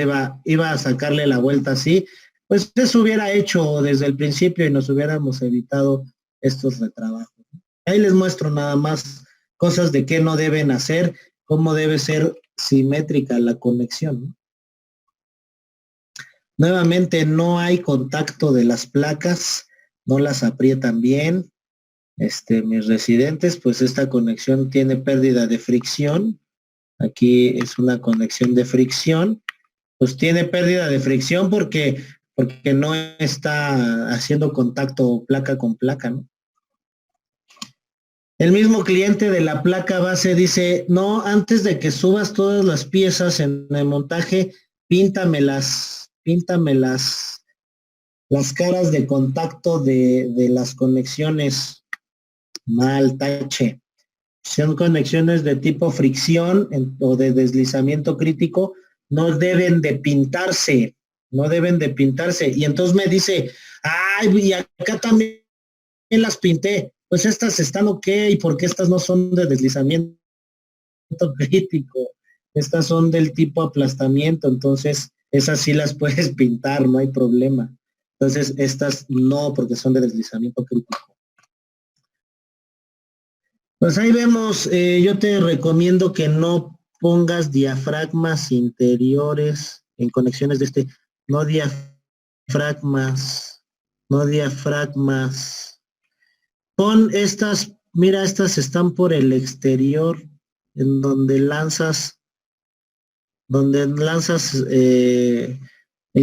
iba a sacarle la vuelta así, pues eso hubiera hecho desde el principio y nos hubiéramos evitado estos retrabajos. Ahí les muestro nada más cosas de qué no deben hacer, cómo debe ser simétrica la conexión. Nuevamente no hay contacto de las placas, no las aprietan bien. Mis residentes, pues esta conexión tiene pérdida de fricción. Aquí es una conexión de fricción. Pues tiene pérdida de fricción porque no está haciendo contacto placa con placa, ¿no? El mismo cliente de la placa base dice, no, antes de que subas todas las piezas en el montaje, píntame las caras de contacto de las conexiones. Mal, tache. Son conexiones de tipo fricción o de deslizamiento crítico, no deben de pintarse, no deben de pintarse. Y entonces me dice, ay, y acá también las pinté. Pues estas están ok, porque estas no son de deslizamiento crítico, estas son del tipo aplastamiento, entonces esas sí las puedes pintar, no hay problema. Entonces estas no, porque son de deslizamiento crítico. Pues ahí vemos, yo te recomiendo que no pongas diafragmas interiores en conexiones de no diafragmas, no diafragmas. Pon estas, mira, estas están por el exterior, en donde lanzas el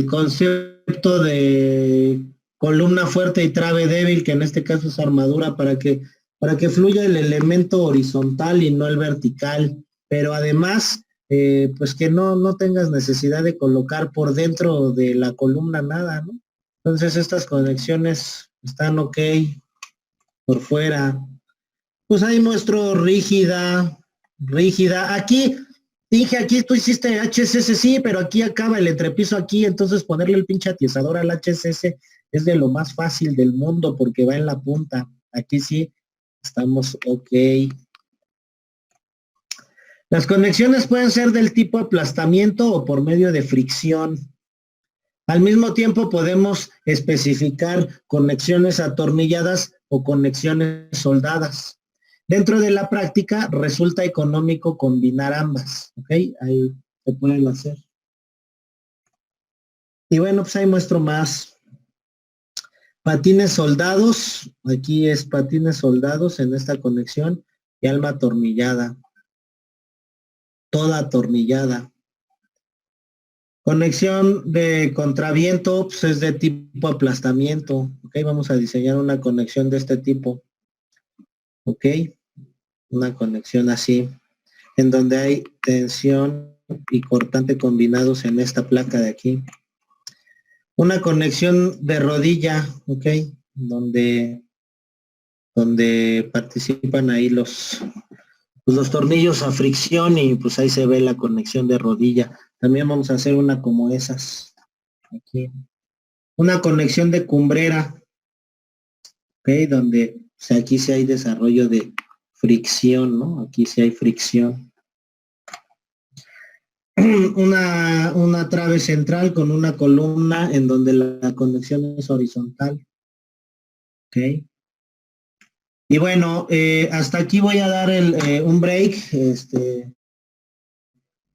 concepto de columna fuerte y trave débil, que en este caso es armadura, para que fluya el elemento horizontal y no el vertical, pero además, pues que no tengas necesidad de colocar por dentro de la columna nada, ¿no? Entonces estas conexiones están ok por fuera. Pues ahí muestro rígida. Aquí, dije, aquí tú hiciste HSS, sí, pero aquí acaba el entrepiso aquí, entonces ponerle el pinche atiesador al HSS es de lo más fácil del mundo porque va en la punta. Aquí sí, estamos ok. Las conexiones pueden ser del tipo aplastamiento o por medio de fricción. Al mismo tiempo podemos especificar conexiones atornilladas o conexiones soldadas. Dentro de la práctica resulta económico combinar ambas, ¿ok? Ahí se pueden hacer. Y bueno, pues ahí muestro más. Patines soldados, aquí es patines soldados en esta conexión y alma atornillada. Toda atornillada. Conexión de contraviento, pues es de tipo aplastamiento, ¿ok? Vamos a diseñar una conexión de este tipo, ¿ok? Una conexión así, en donde hay tensión y cortante combinados en esta placa de aquí. Una conexión de rodilla, ¿ok? Donde participan ahí los los tornillos a fricción y pues ahí se ve la conexión de rodilla. También vamos a hacer una como esas. Aquí. Una conexión de cumbrera, ¿ok? Donde aquí sí hay desarrollo de fricción, ¿no? Aquí sí hay fricción. Una trave central con una columna en donde la conexión es horizontal. ¿Ok? Y bueno, hasta aquí voy a dar un break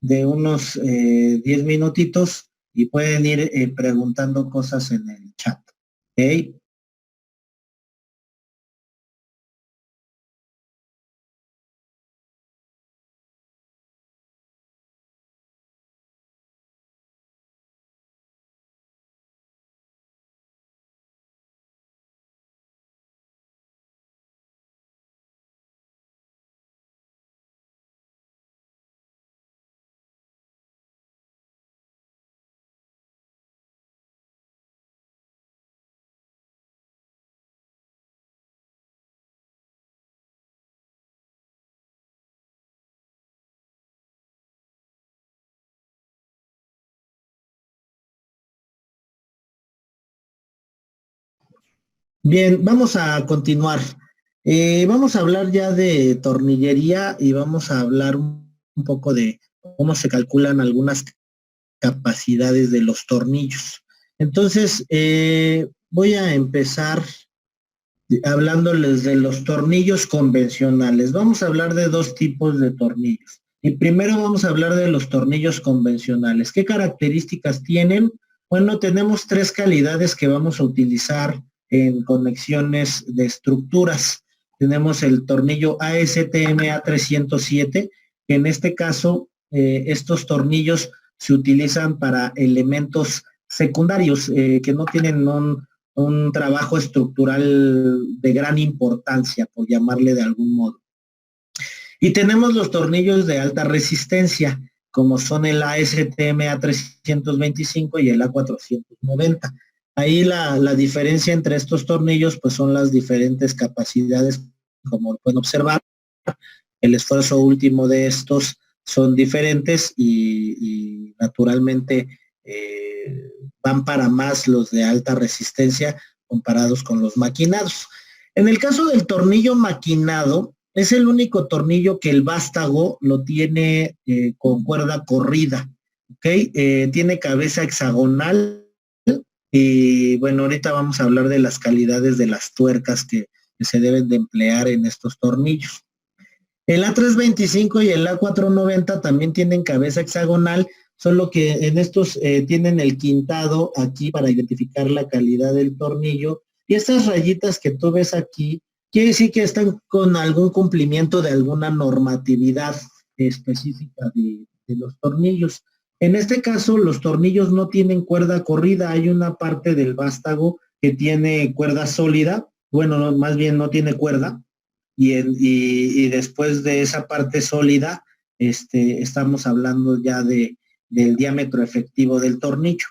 de unos 10 minutitos y pueden ir preguntando cosas en el chat. ¿Ok? Bien, vamos a continuar. Vamos a hablar ya de tornillería y vamos a hablar un poco de cómo se calculan algunas capacidades de los tornillos. Entonces, voy a empezar hablándoles de los tornillos convencionales. Vamos a hablar de dos tipos de tornillos. Y primero vamos a hablar de los tornillos convencionales. ¿Qué características tienen? Bueno, tenemos tres calidades que vamos a utilizar en conexiones de estructuras. Tenemos el tornillo ASTM A307, que en este caso estos tornillos se utilizan para elementos secundarios que no tienen un trabajo estructural de gran importancia, por llamarle de algún modo. Y tenemos los tornillos de alta resistencia, como son el ASTM A325 y el A490. Ahí la diferencia entre estos tornillos pues son las diferentes capacidades, como pueden observar. El esfuerzo último de estos son diferentes y naturalmente van para más los de alta resistencia comparados con los maquinados. En el caso del tornillo maquinado, es el único tornillo que el vástago lo tiene con cuerda corrida, ¿ok? Tiene cabeza hexagonal y bueno, ahorita vamos a hablar de las calidades de las tuercas que se deben de emplear en estos tornillos. El A325 y el A490 también tienen cabeza hexagonal, solo que en estos tienen el quintado aquí para identificar la calidad del tornillo. Y estas rayitas que tú ves aquí, quiere decir que están con algún cumplimiento de alguna normatividad específica de los tornillos. En este caso, los tornillos no tienen cuerda corrida, hay una parte del vástago que tiene cuerda sólida, bueno, no, más bien no tiene cuerda, y después de esa parte sólida, estamos hablando ya del diámetro efectivo del tornillo.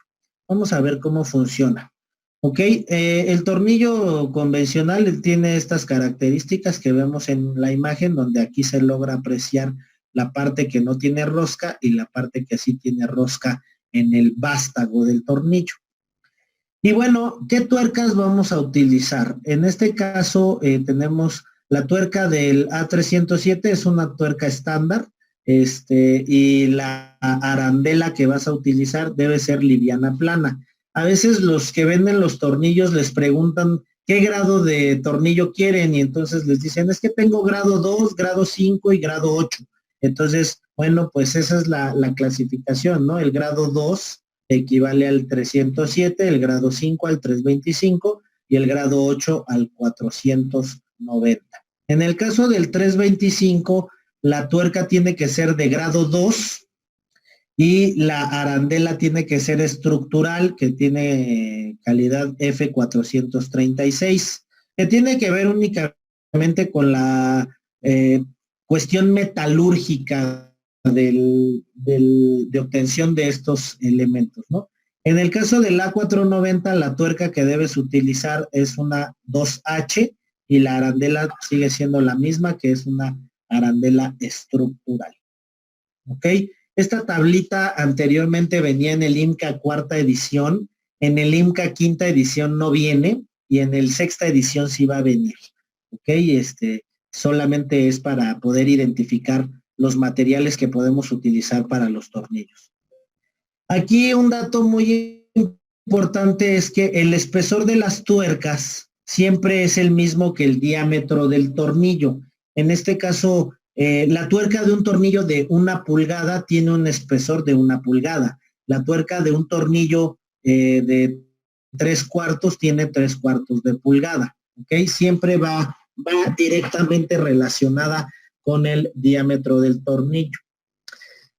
Vamos a ver cómo funciona. Ok, el tornillo convencional tiene estas características que vemos en la imagen, donde aquí se logra apreciar la parte que no tiene rosca y la parte que sí tiene rosca en el vástago del tornillo. Y bueno, ¿qué tuercas vamos a utilizar? En este caso tenemos la tuerca del A307, es una tuerca estándar, y la arandela que vas a utilizar debe ser liviana plana. A veces los que venden los tornillos les preguntan qué grado de tornillo quieren y entonces les dicen, es que tengo grado 2, grado 5 y grado 8. Entonces, bueno, pues esa es la clasificación, ¿no? El grado 2 equivale al 307, el grado 5 al 325 y el grado 8 al 490. En el caso del 325, la tuerca tiene que ser de grado 2 y la arandela tiene que ser estructural, que tiene calidad F436, que tiene que ver únicamente con la cuestión metalúrgica de obtención de estos elementos, ¿no? En el caso del A490, la tuerca que debes utilizar es una 2H y la arandela sigue siendo la misma, que es una arandela estructural. ¿Ok? Esta tablita anteriormente venía en el IMCA cuarta edición, en el IMCA quinta edición no viene y en el sexta edición sí va a venir. ¿Ok? Solamente es para poder identificar los materiales que podemos utilizar para los tornillos. Aquí un dato muy importante es que el espesor de las tuercas siempre es el mismo que el diámetro del tornillo. En este caso, la tuerca de un tornillo de 1 pulgada tiene un espesor de 1 pulgada. La tuerca de un tornillo de 3/4 tiene 3/4 de pulgada. ¿Ok? Siempre va directamente relacionada con el diámetro del tornillo.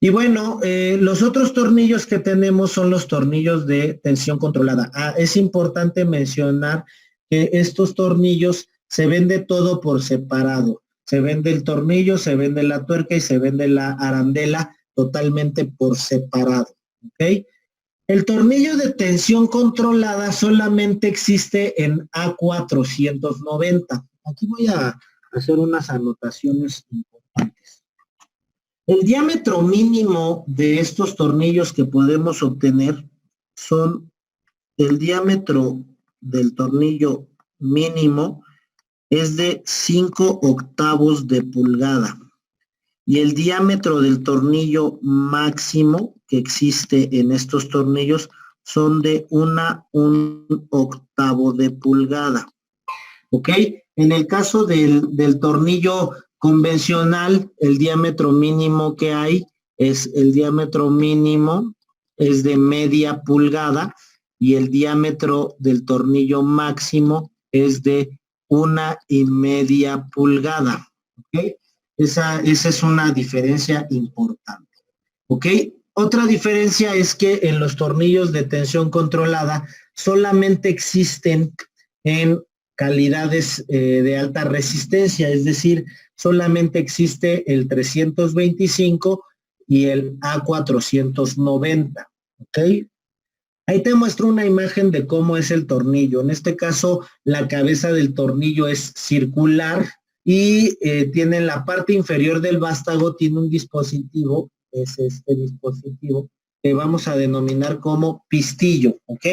Y bueno, los otros tornillos que tenemos son los tornillos de tensión controlada. Es importante mencionar que estos tornillos se vende todo por separado. Se vende el tornillo, se vende la tuerca y se vende la arandela totalmente por separado. ¿Ok? El tornillo de tensión controlada solamente existe en A490. Aquí voy a hacer unas anotaciones importantes. El diámetro mínimo de estos tornillos que podemos obtener son el diámetro del tornillo mínimo es de 5/8 de pulgada y el diámetro del tornillo máximo que existe en estos tornillos son de 1/8 de pulgada. ¿Ok? En el caso del tornillo convencional, el diámetro mínimo que hay es el diámetro mínimo es de media pulgada y el diámetro del tornillo máximo es de 1,5 pulgada. ¿Ok? Esa es una diferencia importante. ¿Ok? Otra diferencia es que en los tornillos de tensión controlada solamente existen en calidades de alta resistencia, es decir, solamente existe el 325 y el A490, ¿ok? Ahí te muestro una imagen de cómo es el tornillo. En este caso, la cabeza del tornillo es circular y tiene en la parte inferior del vástago, tiene un dispositivo, es este dispositivo, que vamos a denominar como pistillo, ¿ok?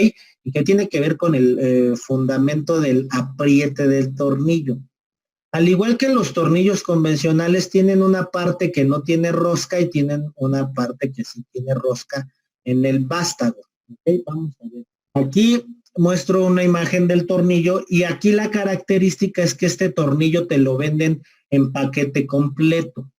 Y que tiene que ver con el fundamento del apriete del tornillo. Al igual que los tornillos convencionales, tienen una parte que no tiene rosca y tienen una parte que sí tiene rosca en el vástago. ¿Ok? Vamos a ver. Aquí muestro una imagen del tornillo y aquí la característica es que este tornillo te lo venden en paquete completo.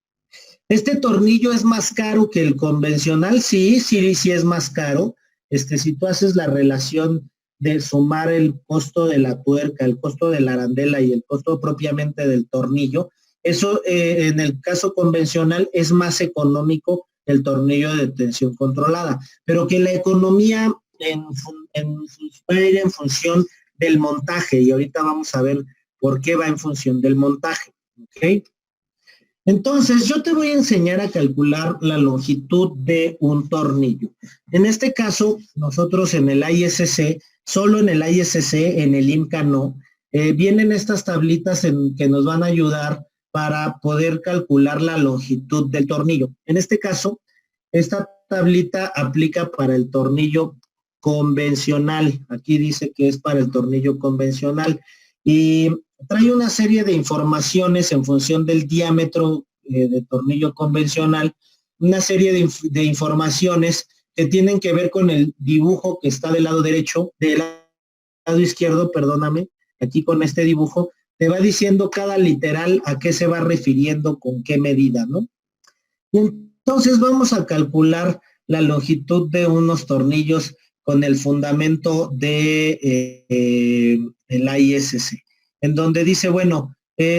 ¿Este tornillo es más caro que el convencional? Sí es más caro. Si tú haces la relación de sumar el costo de la tuerca, el costo de la arandela y el costo propiamente del tornillo, eso en el caso convencional es más económico el tornillo de tensión controlada, pero que la economía va a ir en función del montaje y ahorita vamos a ver por qué va en función del montaje, ¿ok? Entonces, yo te voy a enseñar a calcular la longitud de un tornillo. En este caso, nosotros en el ISC, solo en el ISC, en el IMCA no, vienen estas tablitas que nos van a ayudar para poder calcular la longitud del tornillo. En este caso, esta tablita aplica para el tornillo convencional. Aquí dice que es para el tornillo convencional. Y trae una serie de informaciones en función del diámetro de tornillo convencional, una serie de informaciones que tienen que ver con el dibujo que está del lado derecho, del lado izquierdo, perdóname, aquí con este dibujo, te va diciendo cada literal a qué se va refiriendo, con qué medida, ¿no? Y entonces vamos a calcular la longitud de unos tornillos con el fundamento de el ISC, en donde dice, bueno,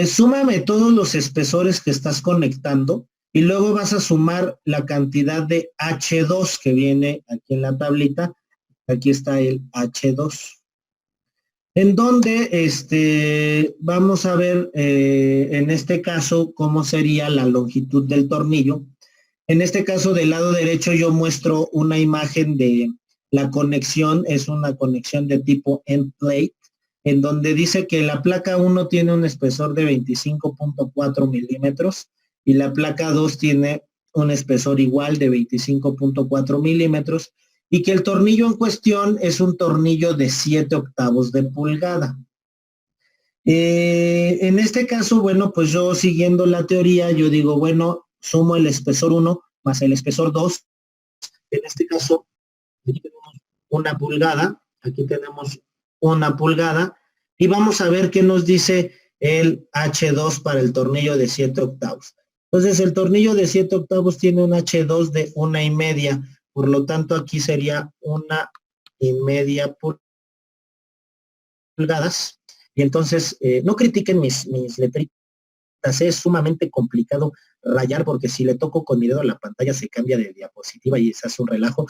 súmame todos los espesores que estás conectando y luego vas a sumar la cantidad de H2 que viene aquí en la tablita. Aquí está el H2. En donde vamos a ver en este caso cómo sería la longitud del tornillo. En este caso del lado derecho yo muestro una imagen de la conexión, es una conexión de tipo end plate, en donde dice que la placa 1 tiene un espesor de 25.4 milímetros y la placa 2 tiene un espesor igual de 25.4 milímetros y que el tornillo en cuestión es un tornillo de 7/8 de pulgada. En este caso, bueno, pues yo siguiendo la teoría, yo digo, bueno, sumo el espesor 1 más el espesor 2. En este caso, aquí tenemos 1 pulgada, aquí tenemos 1 pulgada, y vamos a ver qué nos dice el H2 para el tornillo de 7/8. Entonces, el tornillo de 7/8 tiene un H2 de 1,5, por lo tanto, aquí sería 1,5 pulgadas. Y entonces, no critiquen mis letritas, es sumamente complicado rayar porque si le toco con mi dedo a la pantalla se cambia de diapositiva y se hace un relajo.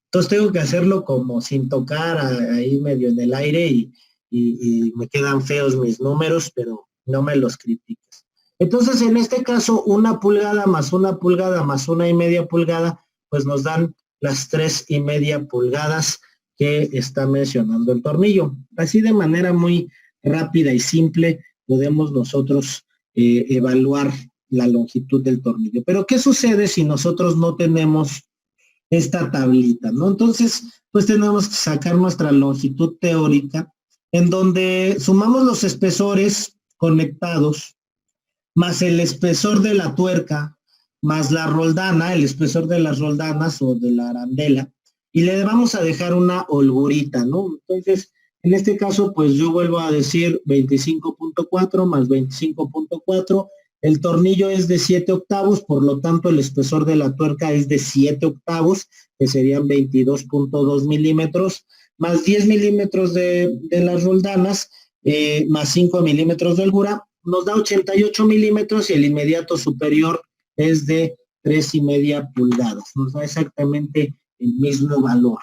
Entonces tengo que hacerlo como sin tocar ahí medio en el aire y me quedan feos mis números, pero no me los critiques. Entonces, en este caso, 1 pulgada más 1 pulgada más 1,5 pulgada, pues nos dan las 3,5 pulgadas que está mencionando el tornillo. Así de manera muy rápida y simple podemos nosotros evaluar la longitud del tornillo. Pero ¿qué sucede si nosotros no tenemos esta tablita, ¿no? Entonces, pues tenemos que sacar nuestra longitud teórica, en donde sumamos los espesores conectados, más el espesor de la tuerca, más la roldana, el espesor de las roldanas o de la arandela, y le vamos a dejar una holgurita, ¿no? Entonces, en este caso, pues yo vuelvo a decir 25.4 más 25.4, el tornillo es de 7/8, por lo tanto el espesor de la tuerca es de 7/8, que serían 22.2 milímetros, más 10 milímetros de las roldanas, más 5 milímetros de holgura, nos da 88 milímetros y el inmediato superior es de 3,5 pulgadas, nos da exactamente el mismo valor.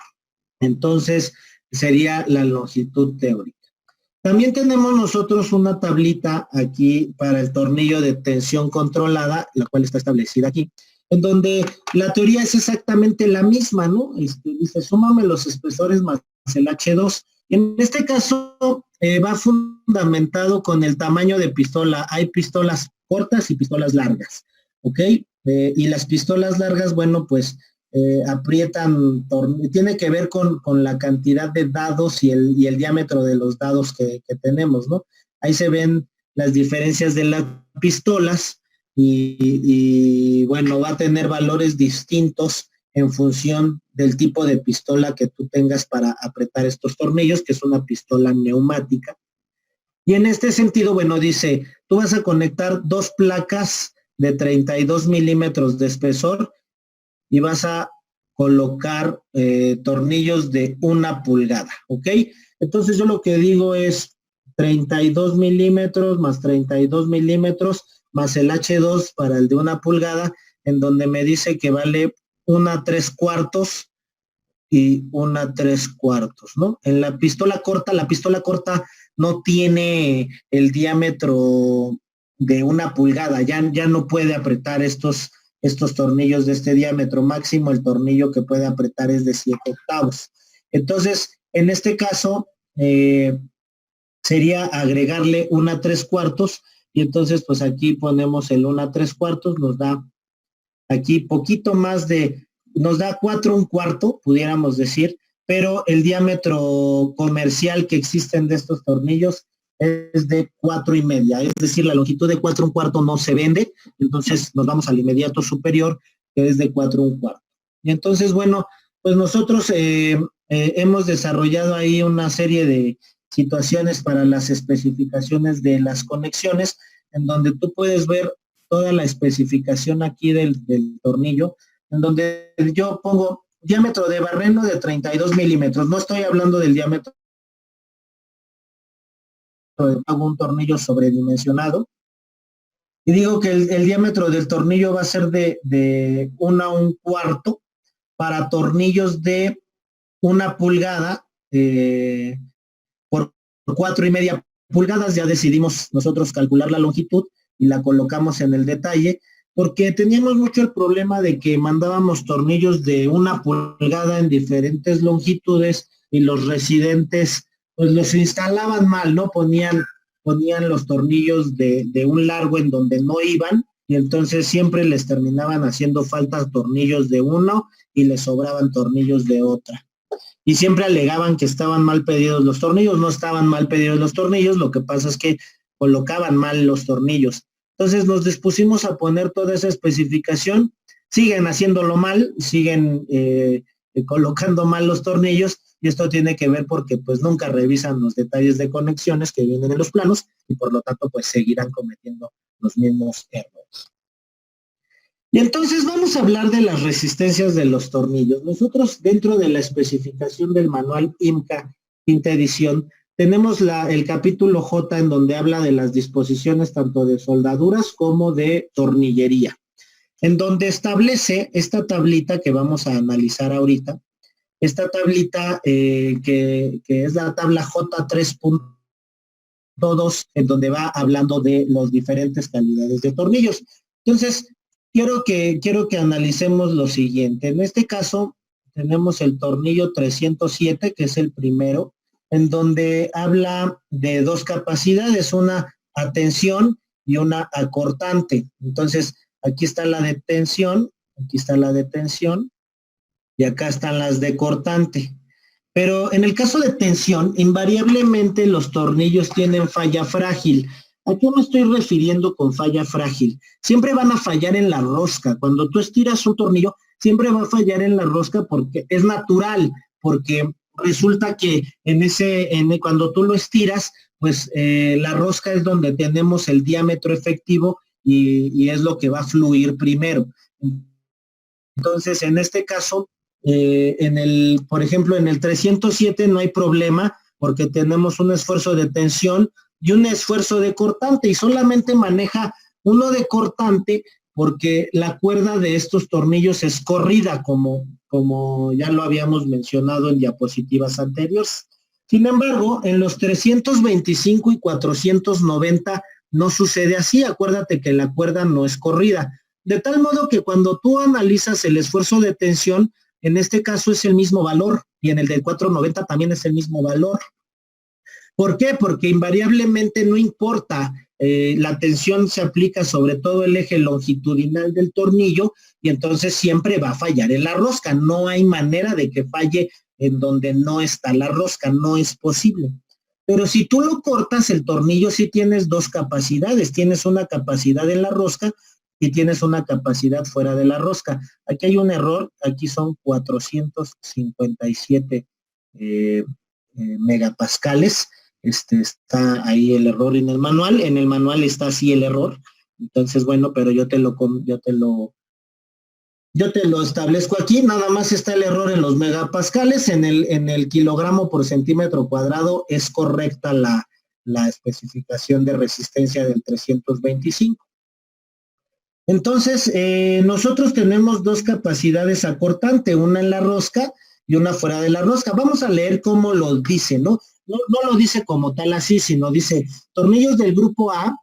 Entonces, sería la longitud teórica. También tenemos nosotros una tablita aquí para el tornillo de tensión controlada, la cual está establecida aquí, en donde la teoría es exactamente la misma, ¿no? Dice, súmame los espesores más el H2. En este caso, va fundamentado con el tamaño de pistola. Hay pistolas cortas y pistolas largas, ¿ok? Y las pistolas largas, bueno, pues aprietan, tiene que ver con la cantidad de dados y el diámetro de los dados que tenemos, ¿no? Ahí se ven las diferencias de las pistolas y bueno, va a tener valores distintos en función del tipo de pistola que tú tengas para apretar estos tornillos, que es una pistola neumática. Y en este sentido, bueno, dice, tú vas a conectar 2 placas de 32 milímetros de espesor y vas a colocar tornillos de 1 pulgada, ¿ok? Entonces yo lo que digo es 32 milímetros más 32 milímetros más el H2 para el de 1 pulgada, en donde me dice que vale 1/3 y 1/3, ¿no? En la pistola corta no tiene el diámetro de 1 pulgada, ya no puede apretar estos tornillos de este diámetro máximo, el tornillo que puede apretar es de 7/8. Entonces, en este caso, sería agregarle 1/3, y entonces, pues aquí ponemos el 1/3, nos da aquí poquito más nos da 4/1, pudiéramos decir, pero el diámetro comercial que existen de estos tornillos es de 4,5, es decir, la longitud de 4/1 no se vende, entonces nos vamos al inmediato superior, que es de 4/1. Y entonces, bueno, pues nosotros hemos desarrollado ahí una serie de situaciones para las especificaciones de las conexiones, en donde tú puedes ver toda la especificación aquí del tornillo, en donde yo pongo diámetro de barreno de 32 milímetros, no estoy hablando del diámetro, hago un tornillo sobredimensionado, y digo que el diámetro del tornillo va a ser de 1/1 para tornillos de 1 pulgada por 4,5 pulgadas. Ya decidimos nosotros calcular la longitud y la colocamos en el detalle, porque teníamos mucho el problema de que mandábamos tornillos de 1 pulgada en diferentes longitudes y los residentes pues los instalaban mal, ¿no? Ponían los tornillos de un largo en donde no iban y entonces siempre les terminaban haciendo falta tornillos de uno y les sobraban tornillos de otra. Y siempre alegaban que estaban mal pedidos los tornillos. No estaban mal pedidos los tornillos, lo que pasa es que colocaban mal los tornillos. Entonces nos dispusimos a poner toda esa especificación, siguen haciéndolo mal, siguen colocando mal los tornillos, y esto tiene que ver porque pues nunca revisan los detalles de conexiones que vienen en los planos, y por lo tanto pues seguirán cometiendo los mismos errores. Y entonces vamos a hablar de las resistencias de los tornillos. Nosotros dentro de la especificación del manual IMCA, quinta edición, tenemos el capítulo J en donde habla de las disposiciones tanto de soldaduras como de tornillería, en donde establece esta tablita que vamos a analizar ahorita, esta tablita que es la tabla J3.2, en donde va hablando de las diferentes calidades de tornillos. Entonces, quiero que analicemos lo siguiente. En este caso, tenemos el tornillo 307, que es el primero, en donde habla de dos capacidades, una a tensión y una a cortante. Entonces, aquí está la de tensión, aquí está la de tensión, y acá están las de cortante. Pero en el caso de tensión, invariablemente los tornillos tienen falla frágil. ¿A qué me estoy refiriendo con falla frágil? Siempre van a fallar en la rosca. Cuando tú estiras un tornillo, siempre va a fallar en la rosca porque es natural, porque resulta que cuando tú lo estiras, pues la rosca es donde tenemos el diámetro efectivo y es lo que va a fluir primero. Entonces, en este caso, por ejemplo, en el 307 no hay problema porque tenemos un esfuerzo de tensión y un esfuerzo de cortante, y solamente maneja uno de cortante porque la cuerda de estos tornillos es corrida, como ya lo habíamos mencionado en diapositivas anteriores. Sin embargo, en los 325 y 490 no sucede así. Acuérdate que la cuerda no es corrida. De tal modo que cuando tú analizas el esfuerzo de tensión, en este caso es el mismo valor, y en el del 490 también es el mismo valor. ¿Por qué? Porque invariablemente no importa, la tensión se aplica sobre todo el eje longitudinal del tornillo, y entonces siempre va a fallar en la rosca. No hay manera de que falle en donde no está la rosca, no es posible. Pero si tú lo cortas, el tornillo sí tienes dos capacidades, tienes una capacidad en la rosca y tienes una capacidad fuera de la rosca. Aquí hay un error, aquí son 457 megapascales. Está ahí el error en el manual está así el error. Entonces, bueno, pero yo te lo establezco aquí. Nada más está el error en los megapascales. En el kilogramo por centímetro cuadrado es correcta la especificación de resistencia del 325. Entonces, nosotros tenemos dos capacidades a cortante, una en la rosca y una fuera de la rosca. Vamos a leer cómo lo dice, ¿no? No lo dice como tal así, sino dice, tornillos del grupo A,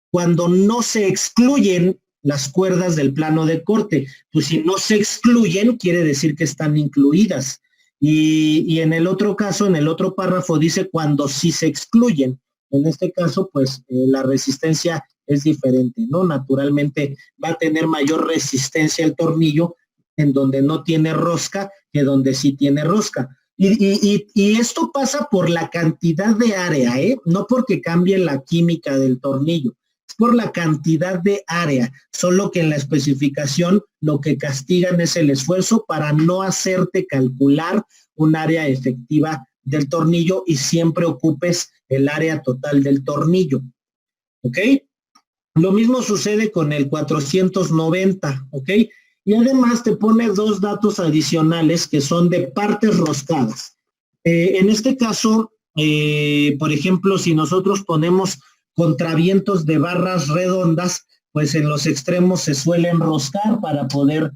cuando no se excluyen las cuerdas del plano de corte. Pues si no se excluyen, quiere decir que están incluidas. Y en el otro caso, en el otro párrafo, dice cuando sí se excluyen. En este caso, pues la resistencia es diferente, ¿no? Naturalmente va a tener mayor resistencia el tornillo en donde no tiene rosca que donde sí tiene rosca. Y esto pasa por la cantidad de área, no porque cambie la química del tornillo, es por la cantidad de área, solo que en la especificación lo que castigan es el esfuerzo para no hacerte calcular un área efectiva del tornillo y siempre ocupes el área total del tornillo, ¿ok? Lo mismo sucede con el 490, ¿ok? Y además te pone dos datos adicionales que son de partes roscadas. En este caso, por ejemplo, si nosotros ponemos contravientos de barras redondas, pues en los extremos se suelen roscar para poder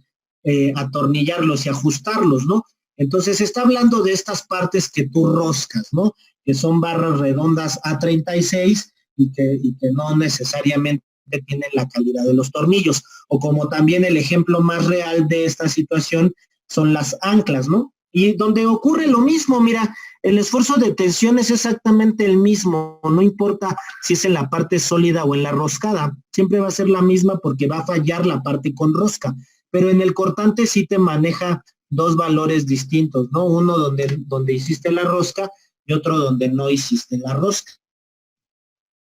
atornillarlos y ajustarlos, ¿no? Entonces está hablando de estas partes que tú roscas, ¿no? Que son barras redondas A36 y que no necesariamente tienen la calidad de los tornillos, o como también el ejemplo más real de esta situación son las anclas, ¿no? Y donde ocurre lo mismo, mira, El esfuerzo de tensión es exactamente el mismo, no importa si es en la parte sólida o en la roscada, siempre va a ser la misma porque va a fallar la parte con rosca, pero en el cortante sí te maneja dos valores distintos, ¿no? Uno donde hiciste la rosca y otro donde no hiciste la rosca.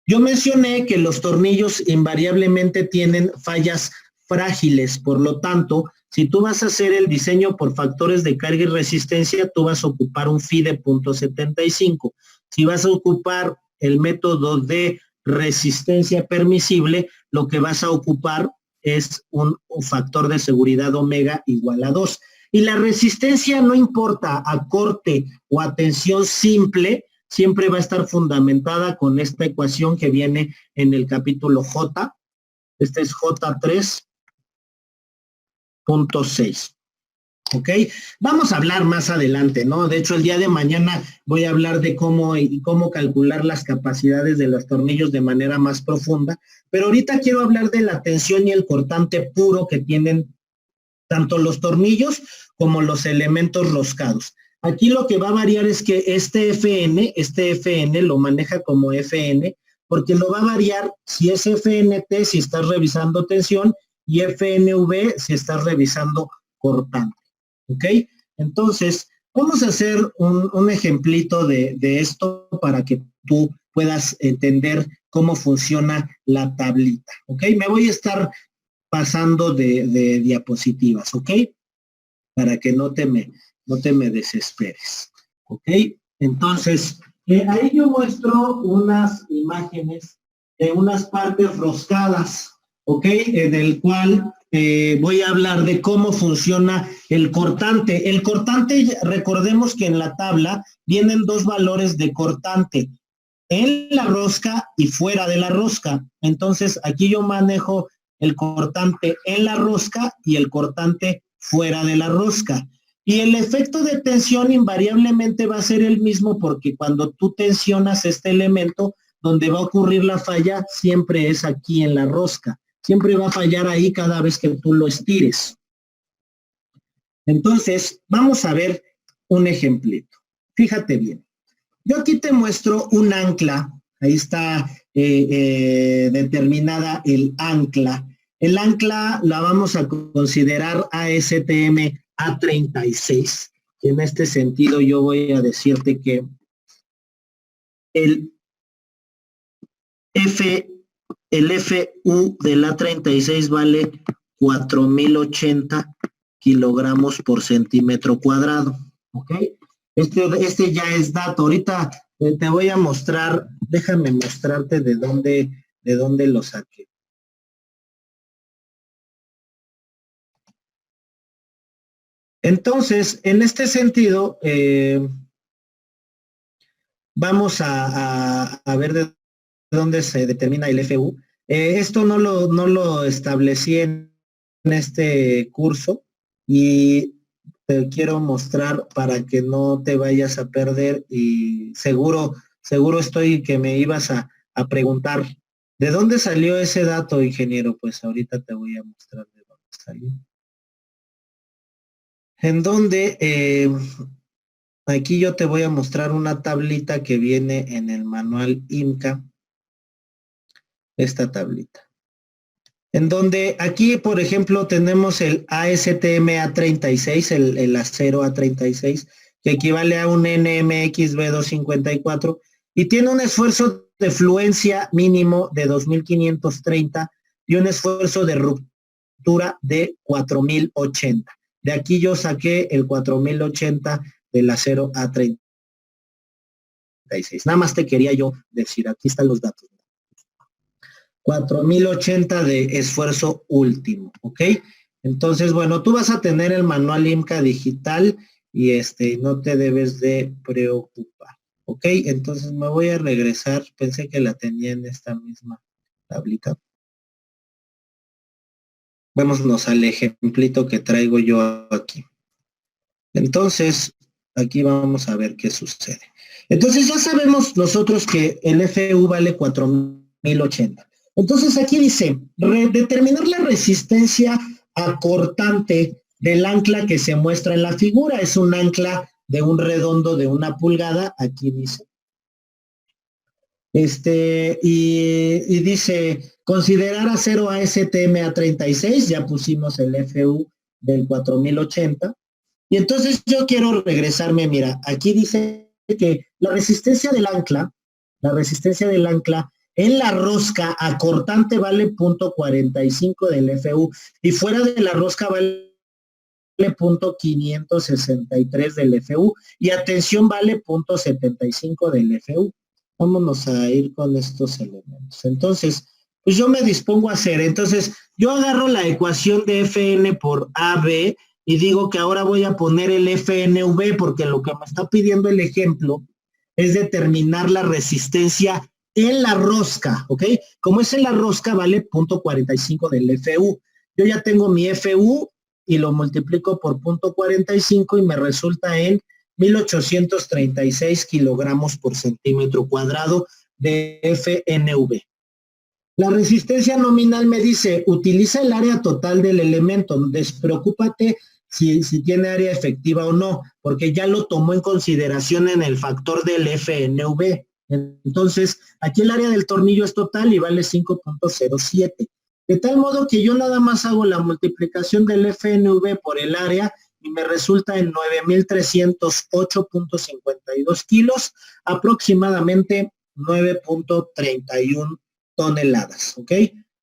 Yo mencioné que los tornillos invariablemente tienen fallas frágiles, por lo tanto, si tú vas a hacer el diseño por factores de carga y resistencia, tú vas a ocupar un phi de 0.75. Si vas a ocupar el método de resistencia permisible, lo que vas a ocupar es un factor de seguridad omega igual a 2. Y la resistencia no importa a corte o a tensión simple, siempre va a estar fundamentada con esta ecuación que viene en el capítulo J. Este es J3.6. ¿Ok? Vamos a hablar más adelante, ¿no? De hecho, el día de mañana voy a hablar de cómo calcular las capacidades de los tornillos de manera más profunda, pero ahorita quiero hablar de la tensión y el cortante puro que tienen tanto los tornillos como los elementos roscados. Aquí lo que va a variar es que este FN lo maneja como FN, porque lo va a variar si es FNT, si estás revisando tensión, y FNV, si estás revisando cortante. ¿Ok? Entonces, vamos a hacer un ejemplito de esto para que tú puedas entender cómo funciona la tablita. ¿Ok? Me voy a estar pasando de diapositivas, ¿ok? Para que no te me desesperes, ¿ok? Entonces, ahí yo muestro unas imágenes de unas partes roscadas, ¿ok? En el cual voy a hablar de cómo funciona el cortante. El cortante, recordemos que en la tabla vienen dos valores de cortante, en la rosca y fuera de la rosca. Entonces, aquí yo manejo el cortante en la rosca y el cortante fuera de la rosca. Y el efecto de tensión invariablemente va a ser el mismo porque cuando tú tensionas este elemento, donde va a ocurrir la falla siempre es aquí en la rosca. Siempre va a fallar ahí cada vez que tú lo estires. Entonces, vamos a ver un ejemplito. Fíjate bien. Yo aquí te muestro un ancla. Ahí está determinada el ancla. El ancla la vamos a considerar ASTM A36. En este sentido yo voy a decirte que el FU del A36 vale 4080 kilogramos por centímetro cuadrado. ¿Ok? Este ya es dato. Ahorita te voy a mostrar, déjame mostrarte de dónde lo saqué. Entonces, en este sentido, vamos a ver de dónde se determina el FU. Esto no lo establecí en este curso y te quiero mostrar para que no te vayas a perder y seguro estoy que me ibas a preguntar, ¿de dónde salió ese dato, ingeniero? Pues ahorita te voy a mostrar de dónde salió. En donde aquí yo te voy a mostrar una tablita que viene en el manual IMCA, esta tablita. En donde aquí, por ejemplo, tenemos el ASTM A36, el acero A36, que equivale a un NMX B254 y tiene un esfuerzo de fluencia mínimo de 2530 y un esfuerzo de ruptura de 4080. De aquí yo saqué el 4080 del acero A36. Nada más te quería yo decir, aquí están los datos. 4080 de esfuerzo último, ¿ok? Entonces, bueno, tú vas a tener el manual IMCA digital y no te debes de preocupar, ¿ok? Entonces me voy a regresar, pensé que la tenía en esta misma tablita. Vámonos al ejemplito que traigo yo aquí. Entonces, aquí vamos a ver qué sucede. Entonces ya sabemos nosotros que el FU vale 4080. Entonces aquí dice, determinar la resistencia a cortante del ancla que se muestra en la figura. Es un ancla de un redondo de 1 pulgada, aquí dice. Y dice, considerar acero ASTM A36, ya pusimos el FU del 4080. Y entonces yo quiero regresarme, mira, aquí dice que la resistencia del ancla en la rosca acortante vale 0.45 del FU y fuera de la rosca vale 0.563 del FU y atención vale 0.75 del FU. Vámonos a ir con estos elementos. Entonces, pues yo me dispongo a hacer. Entonces, yo agarro la ecuación de Fn por AB y digo que ahora voy a poner el FNV porque lo que me está pidiendo el ejemplo es determinar la resistencia en la rosca, ¿ok? Como es en la rosca, vale 0.45 del FU. Yo ya tengo mi FU y lo multiplico por 0.45 y me resulta en 1836 kilogramos por centímetro cuadrado de FNV. La resistencia nominal me dice, utiliza el área total del elemento, despreocúpate si tiene área efectiva o no, porque ya lo tomó en consideración en el factor del FNV. Entonces, aquí el área del tornillo es total y vale 5.07. De tal modo que yo nada más hago la multiplicación del FNV por el área y me resulta en 9.308.52 kilos, aproximadamente 9.31 toneladas, ¿ok?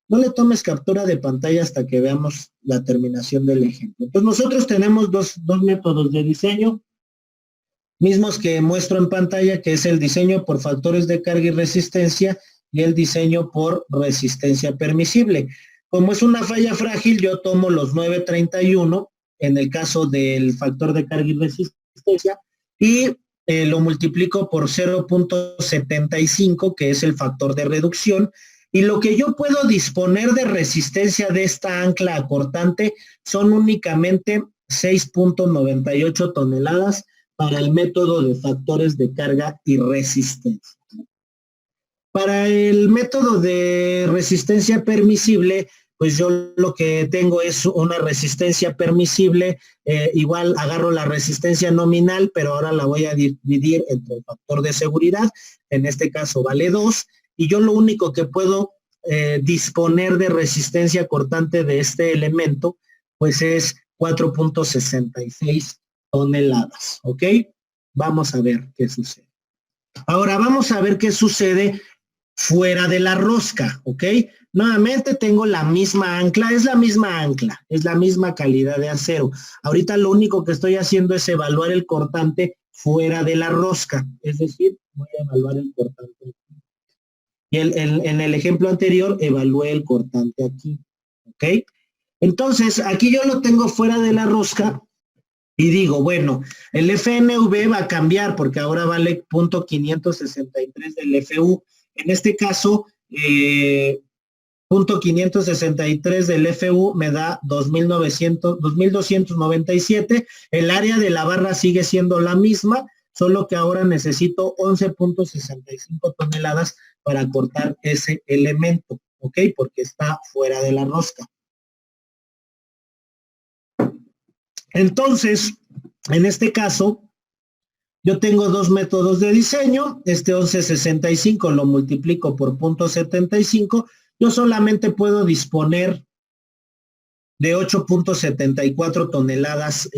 No le tomes captura de pantalla hasta que veamos la terminación del ejemplo. Entonces nosotros tenemos dos métodos de diseño, mismos que muestro en pantalla, que es el diseño por factores de carga y resistencia y el diseño por resistencia permisible. Como es una falla frágil, yo tomo los 9.31 en el caso del factor de carga y resistencia y lo multiplico por 0.75, que es el factor de reducción, y lo que yo puedo disponer de resistencia de esta ancla acortante son únicamente 6.98 toneladas para el método de factores de carga y resistencia. Para el método de resistencia permisible, pues yo lo que tengo es una resistencia permisible, igual agarro la resistencia nominal, pero ahora la voy a dividir entre el factor de seguridad, en este caso vale 2, y yo lo único que puedo disponer de resistencia cortante de este elemento, pues es 4.66 toneladas, ¿ok? Vamos a ver qué sucede. Ahora vamos a ver qué sucede fuera de la rosca, ¿ok? Nuevamente tengo la misma ancla, es la misma calidad de acero. Ahorita lo único que estoy haciendo es evaluar el cortante fuera de la rosca, es decir, voy a evaluar el cortante aquí. Y en el ejemplo anterior evalué el cortante aquí, ¿ok? Entonces, aquí yo lo tengo fuera de la rosca y digo, bueno, el FNV va a cambiar porque ahora vale 0.563 del FU. En este caso, 0.563 del FU me da 2.297. El área de la barra sigue siendo la misma, solo que ahora necesito 11.65 toneladas para cortar ese elemento, ¿ok? Porque está fuera de la rosca. Entonces, en este caso, yo tengo dos métodos de diseño. Este 1165 lo multiplico por 0.75. Yo solamente puedo disponer de 8.74 toneladas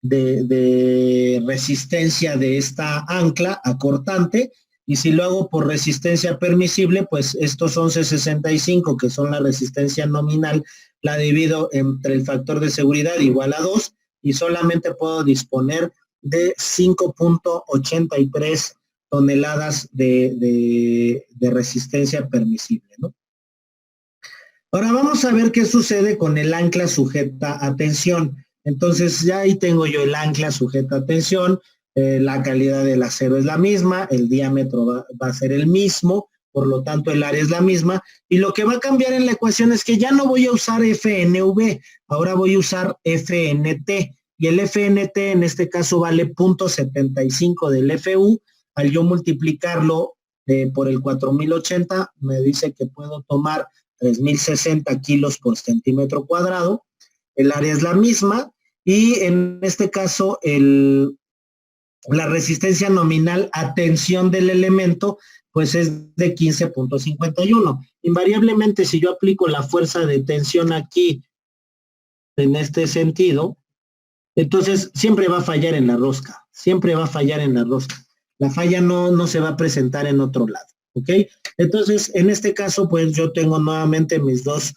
de resistencia de esta ancla acortante. Y si lo hago por resistencia permisible, pues estos 11.65, que son la resistencia nominal, la divido entre el factor de seguridad igual a 2 y solamente puedo disponer de 5.83 toneladas de resistencia permisible, ¿no? Ahora vamos a ver qué sucede con el ancla sujeta a tensión. Entonces ya ahí tengo yo el ancla sujeta a tensión, la calidad del acero es la misma, el diámetro va a ser el mismo, por lo tanto el área es la misma, y lo que va a cambiar en la ecuación es que ya no voy a usar FNV, ahora voy a usar FNT, y el FNT en este caso vale 0.75 del FU, al yo multiplicarlo por el 4080, me dice que puedo tomar 3.060 kilos por centímetro cuadrado, el área es la misma, y en este caso el La resistencia nominal a tensión del elemento pues es de 15.51. Invariablemente, si yo aplico la fuerza de tensión aquí en este sentido, entonces siempre va a fallar en la rosca, siempre va a fallar en la rosca. La falla no se va a presentar en otro lado, ¿ok? Entonces, en este caso, pues yo tengo nuevamente mis dos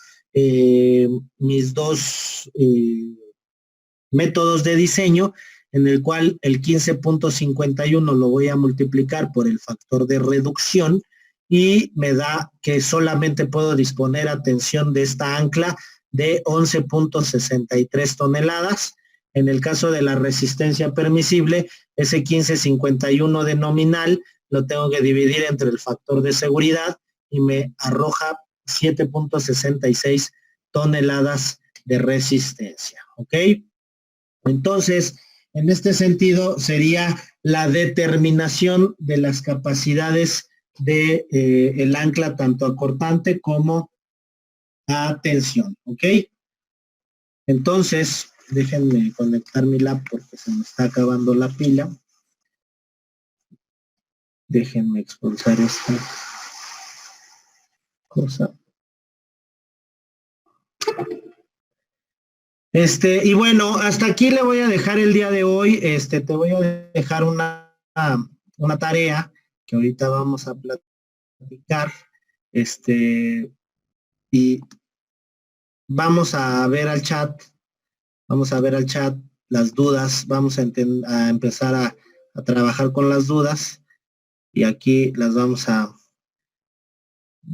métodos de diseño, en el cual el 15.51 lo voy a multiplicar por el factor de reducción y me da que solamente puedo disponer a tensión de esta ancla de 11.63 toneladas. En el caso de la resistencia permisible, ese 15.51 de nominal lo tengo que dividir entre el factor de seguridad y me arroja 7.66 toneladas de resistencia, ¿ok? Entonces, en este sentido, sería la determinación de las capacidades de el ancla tanto a cortante como a tensión, ¿ok? Entonces, déjenme conectar mi lap porque se me está acabando la pila. Déjenme expulsar esta cosa. Y bueno, hasta aquí le voy a dejar el día de hoy. Te voy a dejar una tarea que ahorita vamos a platicar. Y vamos a ver al chat las dudas, vamos a empezar a trabajar con las dudas y aquí las vamos a...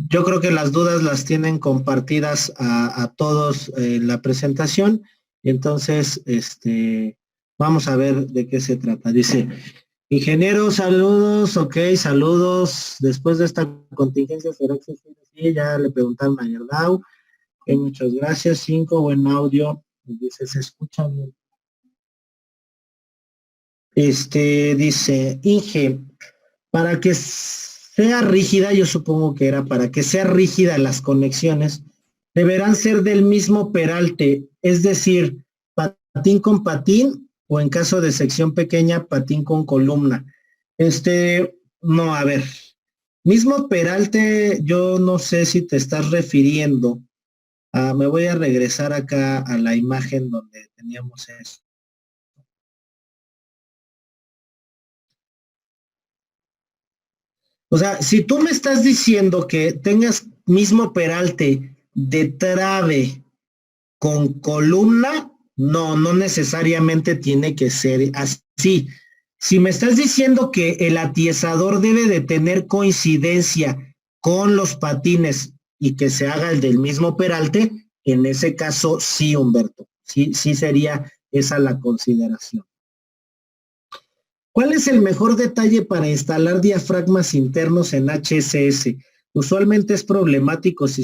Yo creo que las dudas las tienen compartidas a todos en la presentación, y entonces vamos a ver de qué se trata. Dice, ingeniero, saludos, ok, saludos. Después de esta contingencia, ¿será que sí? Ya le preguntaron a Yerdau. Okay, muchas gracias. 5, buen audio. Dice, se escucha bien. Dice, Inge, para que sea rígida, yo supongo que era para que sea rígida las conexiones, deberán ser del mismo peralte, es decir, patín con patín, o en caso de sección pequeña, patín con columna. No, a ver, mismo peralte, yo no sé si te estás refiriendo. Me voy a regresar acá a la imagen donde teníamos eso. O sea, si tú me estás diciendo que tengas mismo peralte de trave con columna, no necesariamente tiene que ser así. Si me estás diciendo que el atiesador debe de tener coincidencia con los patines y que se haga el del mismo peralte, en ese caso sí, Humberto, sí sería esa la consideración. ¿Cuál es el mejor detalle para instalar diafragmas internos en HSS? Usualmente es problemático si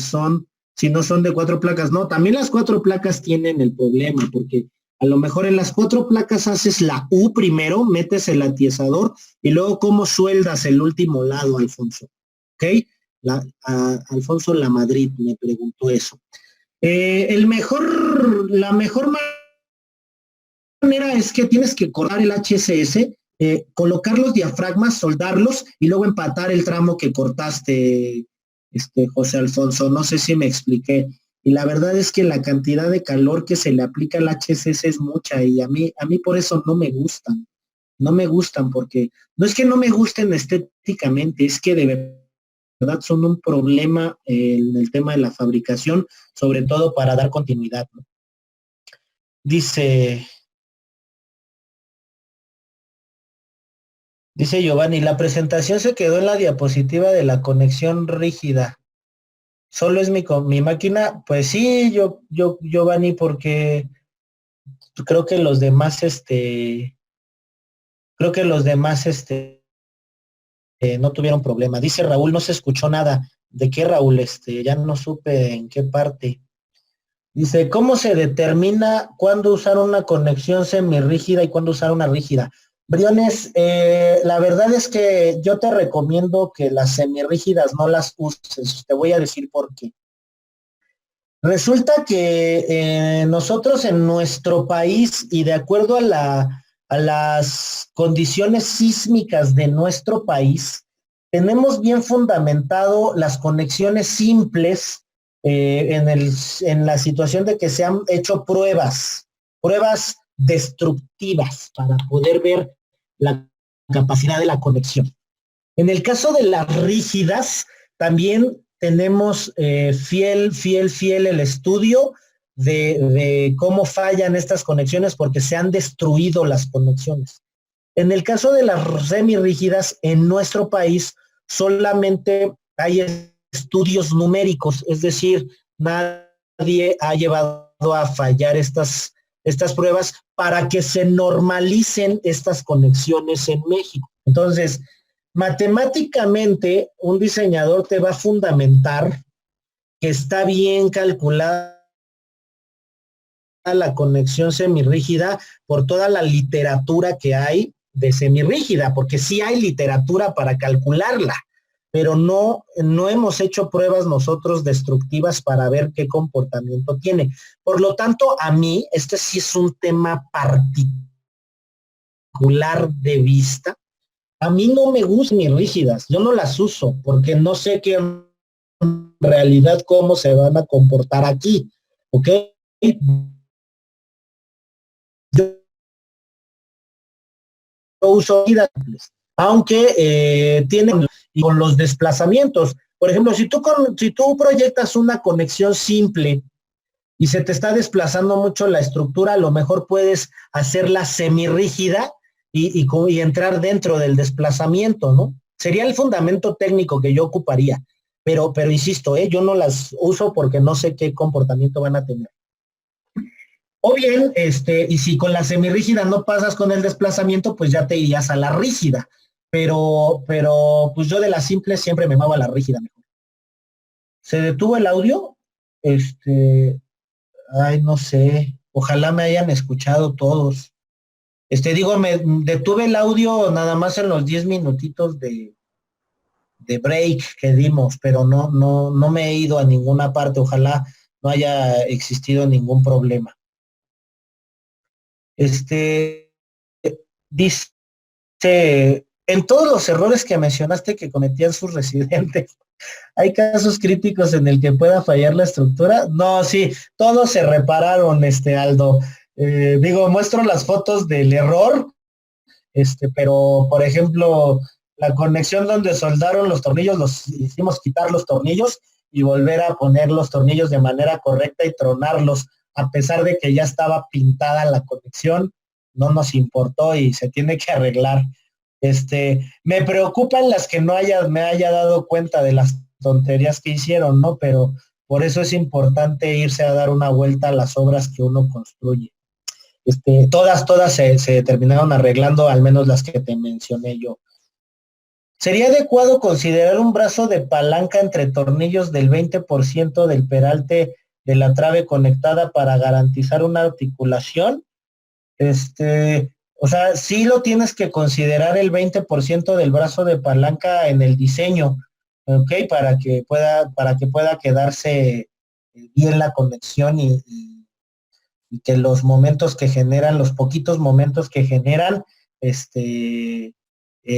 no son de 4 placas. No, también las 4 placas tienen el problema, porque a lo mejor en las 4 placas haces la U primero, metes el atiesador y luego cómo sueldas el último lado, Alfonso. ¿Ok? Alfonso Lamadrid me preguntó eso. La mejor manera es que tienes que cortar el HSS, colocar los diafragmas, soldarlos y luego empatar el tramo que cortaste, José Alfonso. No sé si me expliqué. Y la verdad es que la cantidad de calor que se le aplica al HSS es mucha y a mí por eso no me gustan. No me gustan porque no es que no me gusten estéticamente, es que de verdad son un problema en el tema de la fabricación, sobre todo para dar continuidad, ¿no? Dice Giovanni, la presentación se quedó en la diapositiva de la conexión rígida. ¿Solo es mi máquina? Pues sí, Giovanni, porque creo que los demás, no tuvieron problema. Dice Raúl, no se escuchó nada. ¿De qué, Raúl? Ya no supe en qué parte. Dice, ¿cómo se determina cuándo usar una conexión semirrígida y cuándo usar una rígida? Briones, la verdad es que yo te recomiendo que las semirrígidas no las uses. Te voy a decir por qué. Resulta que nosotros en nuestro país, y de acuerdo a a las condiciones sísmicas de nuestro país, tenemos bien fundamentado las conexiones simples en la situación de que se han hecho pruebas destructivas para poder ver la capacidad de la conexión. En el caso de las rígidas, también tenemos fiel el estudio de cómo fallan estas conexiones porque se han destruido las conexiones. En el caso de las semirrígidas, en nuestro país solamente hay estudios numéricos, es decir, nadie ha llevado a fallar estas pruebas para que se normalicen estas conexiones en México. Entonces, matemáticamente, un diseñador te va a fundamentar que está bien calculada la conexión semirrígida por toda la literatura que hay de semirrígida, porque sí hay literatura para calcularla, pero no hemos hecho pruebas nosotros destructivas para ver qué comportamiento tiene. Por lo tanto, a mí, este sí es un tema particular de vista. A mí no me gustan ni rígidas, yo no las uso porque no sé qué en realidad cómo se van a comportar aquí, ¿ok? Yo uso rígidas, aunque tienen con los desplazamientos. Por ejemplo, si tú proyectas una conexión simple y se te está desplazando mucho la estructura, a lo mejor puedes hacerla semirrígida y entrar dentro del desplazamiento, ¿no? Sería el fundamento técnico que yo ocuparía, pero insisto, yo no las uso porque no sé qué comportamiento van a tener. O bien, y si con la semirrígida no pasas con el desplazamiento, pues ya te irías a la rígida. Pero, pues yo de la simple siempre me muevo a la rígida mejor. ¿Se detuvo el audio? Ay, no sé. Ojalá me hayan escuchado todos. Me detuve el audio nada más en los 10 minutitos de break que dimos, pero no me he ido a ninguna parte. Ojalá no haya existido ningún problema. Dice, en todos los errores que mencionaste que cometían sus residentes, ¿hay casos críticos en el que pueda fallar la estructura? No, sí, todos se repararon, Aldo. Muestro las fotos del error, pero por ejemplo, la conexión donde soldaron los tornillos, los hicimos quitar los tornillos y volver a poner los tornillos de manera correcta y tronarlos, a pesar de que ya estaba pintada la conexión, no nos importó y se tiene que arreglar. Me preocupan las que me haya dado cuenta de las tonterías que hicieron, ¿no? Pero por eso es importante irse a dar una vuelta a las obras que uno construye. Todas se terminaron arreglando, al menos las que te mencioné yo. ¿Sería adecuado considerar un brazo de palanca entre tornillos del 20% del peralte de la trave conectada para garantizar una articulación? O sea, sí lo tienes que considerar el 20% del brazo de palanca en el diseño, ¿ok? Para que pueda quedarse bien la conexión y que los momentos que generan, los poquitos momentos que generan,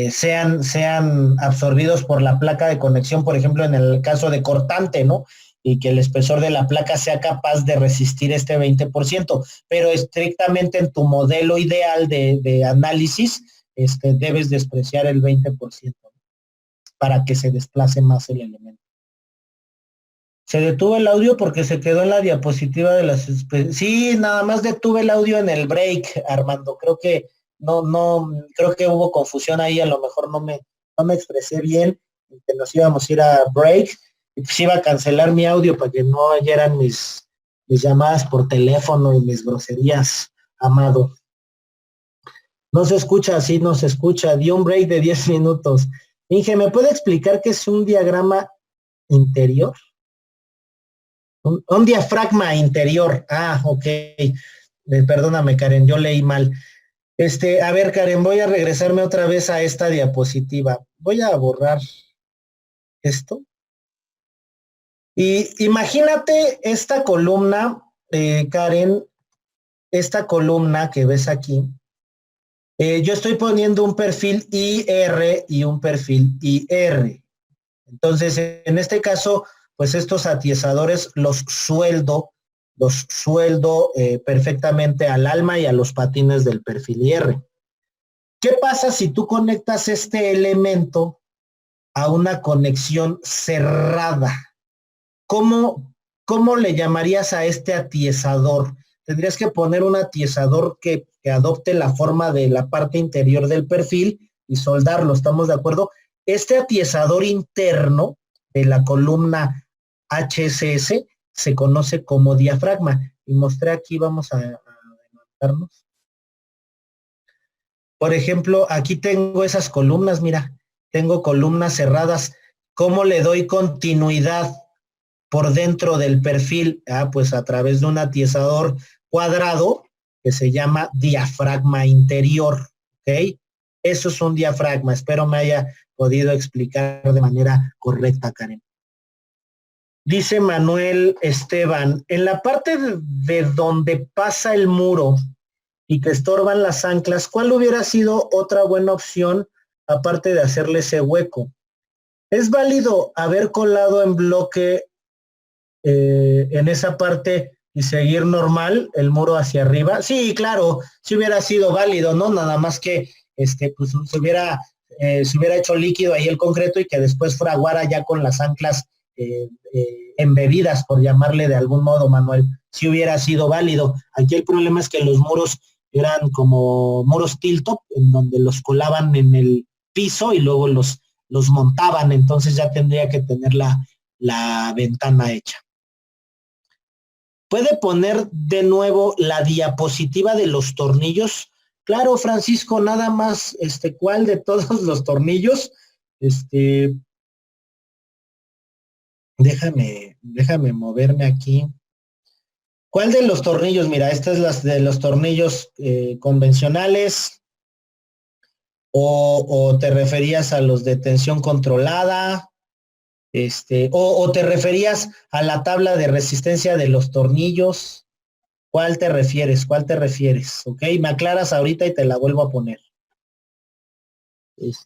sean absorbidos por la placa de conexión, por ejemplo, en el caso de cortante, ¿no? Y que el espesor de la placa sea capaz de resistir este 20%, pero estrictamente en tu modelo ideal de análisis, debes despreciar el 20% para que se desplace más el elemento. Se detuvo el audio porque se quedó en la diapositiva de las... Sí, nada más detuve el audio en el break, Armando. Creo que creo que hubo confusión ahí, a lo mejor no me expresé bien, que nos íbamos a ir a break, y pues iba a cancelar mi audio para que no oyeran mis llamadas por teléfono y mis groserías, Amado. No se escucha, sí, no se escucha. Dio un break de 10 minutos. Inge, ¿me puede explicar qué es un diagrama interior? Un diafragma interior. Ah, ok. Perdóname, Karen, yo leí mal. A ver, Karen, voy a regresarme otra vez a esta diapositiva. Voy a borrar esto. Y imagínate esta columna, Karen, esta columna que ves aquí, Yo estoy poniendo un perfil IR y un perfil IR. Entonces, en este caso, pues estos atiesadores los sueldo perfectamente al alma y a los patines del perfil IR. ¿Qué pasa si tú conectas este elemento a una conexión cerrada? ¿Cómo le llamarías a este atiesador? Tendrías que poner un atiesador que adopte la forma de la parte interior del perfil y soldarlo, ¿estamos de acuerdo? Este atiesador interno de la columna HSS se conoce como diafragma. Y mostré aquí, vamos a adelantarnos. Por ejemplo, aquí tengo esas columnas, mira, tengo columnas cerradas. ¿Cómo le doy continuidad por dentro del perfil? Pues a través de un atiesador cuadrado que se llama diafragma interior, ¿ok? Eso es un diafragma. Espero me haya podido explicar de manera correcta, Karen. Dice Manuel Esteban, en la parte de donde pasa el muro y que estorban las anclas, ¿cuál hubiera sido otra buena opción aparte de hacerle ese hueco? ¿Es válido haber colado en bloque en esa parte y seguir normal el muro hacia arriba? Sí, claro, si hubiera sido válido, ¿no? Nada más que pues se hubiera hecho líquido ahí el concreto y que después fraguara ya con las anclas embebidas, por llamarle de algún modo, Manuel. Si hubiera sido válido. Aquí el problema es que los muros eran como muros tilt-up, en donde los colaban en el piso y luego los montaban, entonces ya tendría que tener la ventana hecha. ¿Puede poner de nuevo la diapositiva de los tornillos? Claro, Francisco, nada más, ¿cuál de todos los tornillos? Déjame moverme aquí. ¿Cuál de los tornillos? Mira, esta es la de los tornillos convencionales. O te referías a los de tensión controlada. O te referías a la tabla de resistencia de los tornillos. ¿Cuál te refieres? ¿Ok? Me aclaras ahorita y te la vuelvo a poner.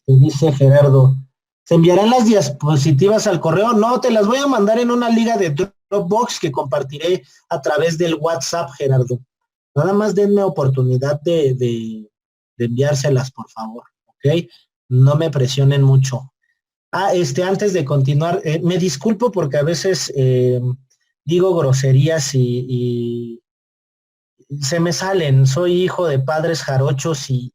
Dice Gerardo, ¿se enviarán las diapositivas al correo? No, te las voy a mandar en una liga de Dropbox que compartiré a través del WhatsApp, Gerardo. Nada más denme oportunidad de enviárselas, por favor, ¿ok? No me presionen mucho. Antes de continuar, me disculpo porque a veces digo groserías y se me salen. Soy hijo de padres jarochos y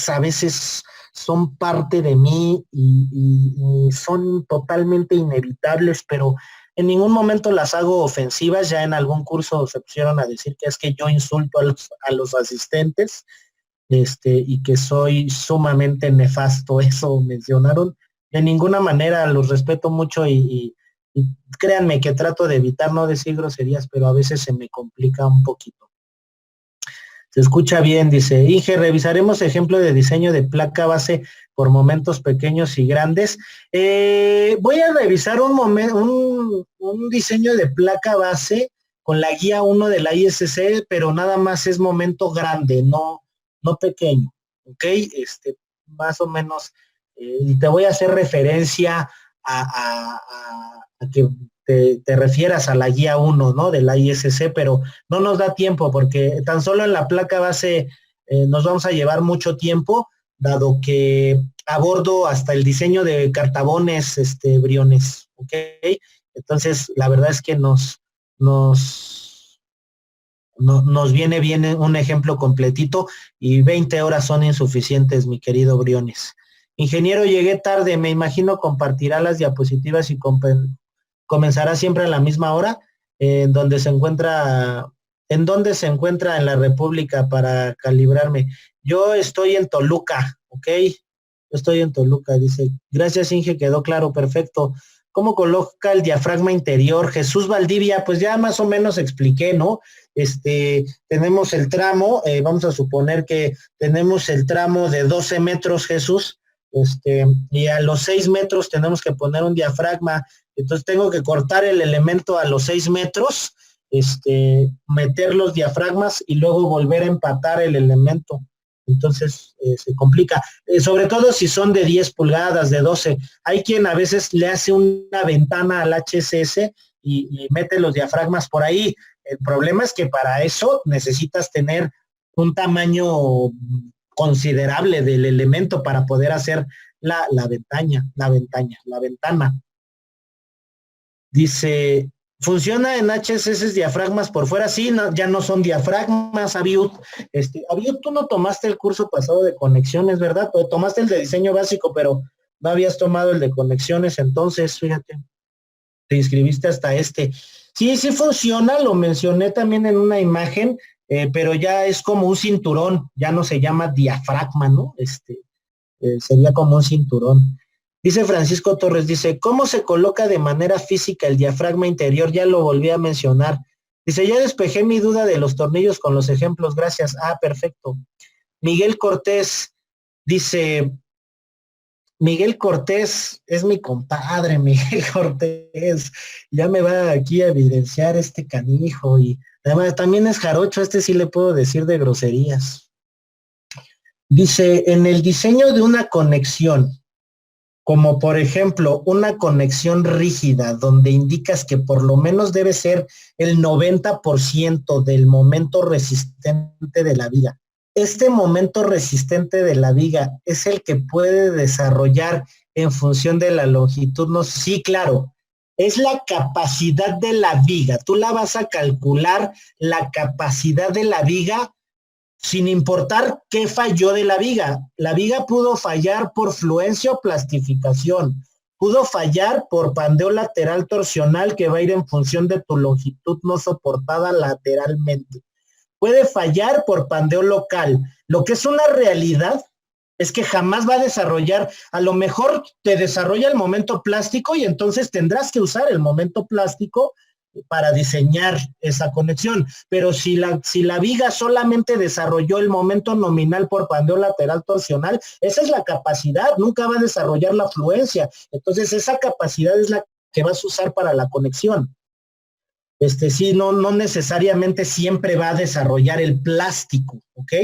a veces son parte de mí y son totalmente inevitables, pero en ningún momento las hago ofensivas. Ya en algún curso se pusieron a decir que es que yo insulto a los asistentes, y que soy sumamente nefasto. Eso mencionaron. De ninguna manera, los respeto mucho y créanme que trato de evitar no decir groserías, pero a veces se me complica un poquito. Se escucha bien, dice Inge, revisaremos ejemplo de diseño de placa base por momentos pequeños y grandes. Voy a revisar un diseño de placa base con la guía 1 de la ISC, pero nada más es momento grande, no pequeño, ¿ok? Más o menos, y te voy a hacer referencia a que te refieras a la guía 1, ¿no? De la ISC, pero no nos da tiempo porque tan solo en la placa base nos vamos a llevar mucho tiempo, dado que abordo hasta el diseño de cartabones, briones, ¿ok? Entonces, la verdad es que nos viene bien un ejemplo completito y 20 horas son insuficientes, mi querido Briones. Ingeniero, llegué tarde, me imagino compartirá las diapositivas y comenzará siempre a la misma hora. ¿En dónde se encuentra en la República para calibrarme? Yo estoy en Toluca, ¿ok? Yo estoy en Toluca, dice. Gracias, Inge, quedó claro, perfecto. ¿Cómo coloca el diafragma interior? Jesús Valdivia, pues ya más o menos expliqué, ¿no? Tenemos el tramo, vamos a suponer que tenemos el tramo de 12 metros, Jesús, y a los 6 metros tenemos que poner un diafragma. Entonces tengo que cortar el elemento a los 6 metros, meter los diafragmas y luego volver a empatar el elemento. Entonces se complica, sobre todo si son de 10 pulgadas, de 12. Hay quien a veces le hace una ventana al HSS y mete los diafragmas por ahí. El problema es que para eso necesitas tener un tamaño considerable del elemento para poder hacer la ventana. Dice, ¿funciona en HSS diafragmas por fuera? Sí, no, ya no son diafragmas, Abiud. Abiud, tú no tomaste el curso pasado de conexiones, ¿verdad? O tomaste el de diseño básico, pero no habías tomado el de conexiones, entonces, fíjate, te inscribiste hasta este. Sí, sí funciona, lo mencioné también en una imagen, pero ya es como un cinturón, ya no se llama diafragma, ¿no? Sería como un cinturón. Dice Francisco Torres, dice, ¿cómo se coloca de manera física el diafragma interior? Ya lo volví a mencionar. Dice, ya despejé mi duda de los tornillos con los ejemplos, gracias. Ah, perfecto. Miguel Cortés dice, Miguel Cortés es mi compadre, Miguel Cortés. Ya me va aquí a evidenciar este canijo y además también es jarocho, sí le puedo decir de groserías. Dice, en el diseño de una conexión, como por ejemplo una conexión rígida donde indicas que por lo menos debe ser el 90% del momento resistente de la viga. Este momento resistente de la viga es el que puede desarrollar en función de la longitud. No, sí, claro, es la capacidad de la viga. Tú la vas a calcular la capacidad de la viga sin importar qué falló de la viga. La viga pudo fallar por fluencia o plastificación, pudo fallar por pandeo lateral torsional que va a ir en función de tu longitud no soportada lateralmente. Puede fallar por pandeo local. Lo que es una realidad es que jamás va a desarrollar, a lo mejor te desarrolla el momento plástico y entonces tendrás que usar el momento plástico para diseñar esa conexión, pero si la viga solamente desarrolló el momento nominal por pandeo lateral torsional, esa es la capacidad, nunca va a desarrollar la fluencia, entonces esa capacidad es la que vas a usar para la conexión. Sí, no necesariamente siempre va a desarrollar el plástico, ¿ok?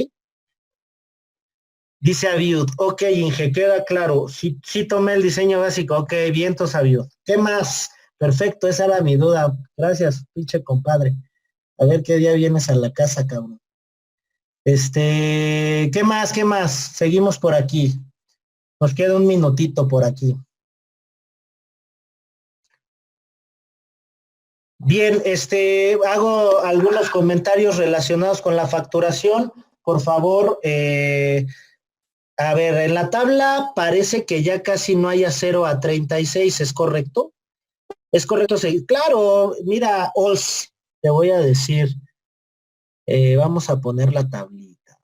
Dice Abiud, ok, Inge, queda claro, sí tomé el diseño básico, ok, vientos Abiud. ¿Qué más? Perfecto, esa era mi duda. Gracias, pinche compadre. A ver qué día vienes a la casa, cabrón. ¿Qué más? ¿Qué más? Seguimos por aquí. Nos queda un minutito por aquí. Bien, hago algunos comentarios relacionados con la facturación. Por favor, a ver, en la tabla parece que ya casi no hay acero a 36, ¿es correcto? Es correcto, sí. Claro, mira, Ols, te voy a decir, vamos a poner la tablita.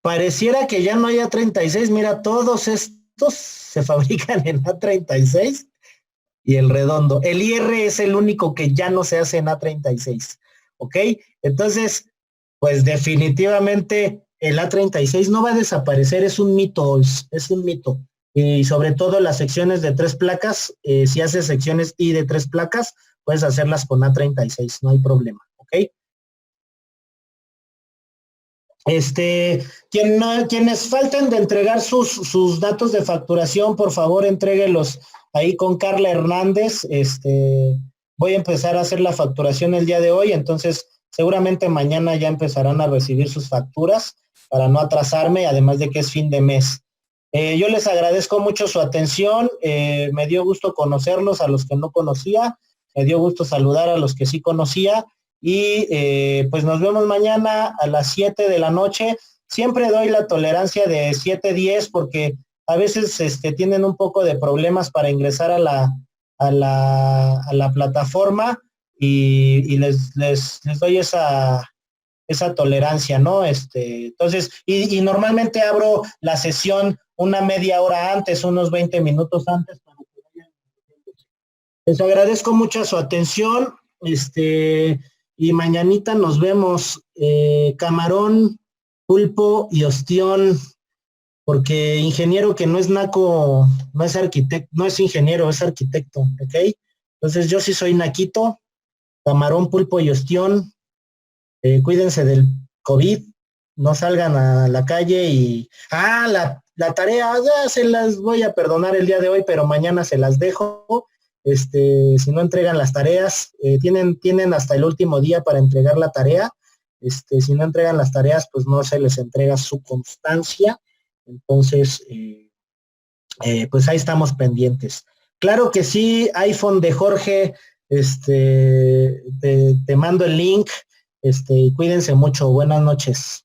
Pareciera que ya no hay A36, mira, todos estos se fabrican en A36 y el redondo. El IR es el único que ya no se hace en A36, ¿ok? Entonces, pues definitivamente el A36 no va a desaparecer, es un mito, Ols, es un mito. Y sobre todo las secciones de 3 placas, si haces secciones I de 3 placas, puedes hacerlas con A36, no hay problema, ¿ok? Quienes falten de entregar sus datos de facturación, por favor, entréguelos ahí con Carla Hernández. Voy a empezar a hacer la facturación el día de hoy, entonces seguramente mañana ya empezarán a recibir sus facturas para no atrasarme, además de que es fin de mes. Yo les agradezco mucho su atención, me dio gusto conocerlos a los que no conocía, me dio gusto saludar a los que sí conocía y pues nos vemos mañana a las 7 de la noche. Siempre doy la tolerancia de 7:10 porque a veces tienen un poco de problemas para ingresar a la plataforma y les doy esa tolerancia, ¿no? Entonces, y normalmente abro la sesión una media hora antes, unos 20 minutos antes. Les agradezco mucho su atención, y mañanita nos vemos, camarón, pulpo y ostión, porque ingeniero que no es naco, no es arquitecto, no es ingeniero, es arquitecto, ¿ok? Entonces yo sí soy naquito, camarón, pulpo y ostión. Cuídense del COVID, no salgan a la calle y, la tarea, ya se las voy a perdonar el día de hoy, pero mañana se las dejo. Si no entregan las tareas, tienen hasta el último día para entregar la tarea. Si no entregan las tareas, pues no se les entrega su constancia. Entonces, pues ahí estamos pendientes. Claro que sí, iPhone de Jorge, te mando el link, y cuídense mucho. Buenas noches.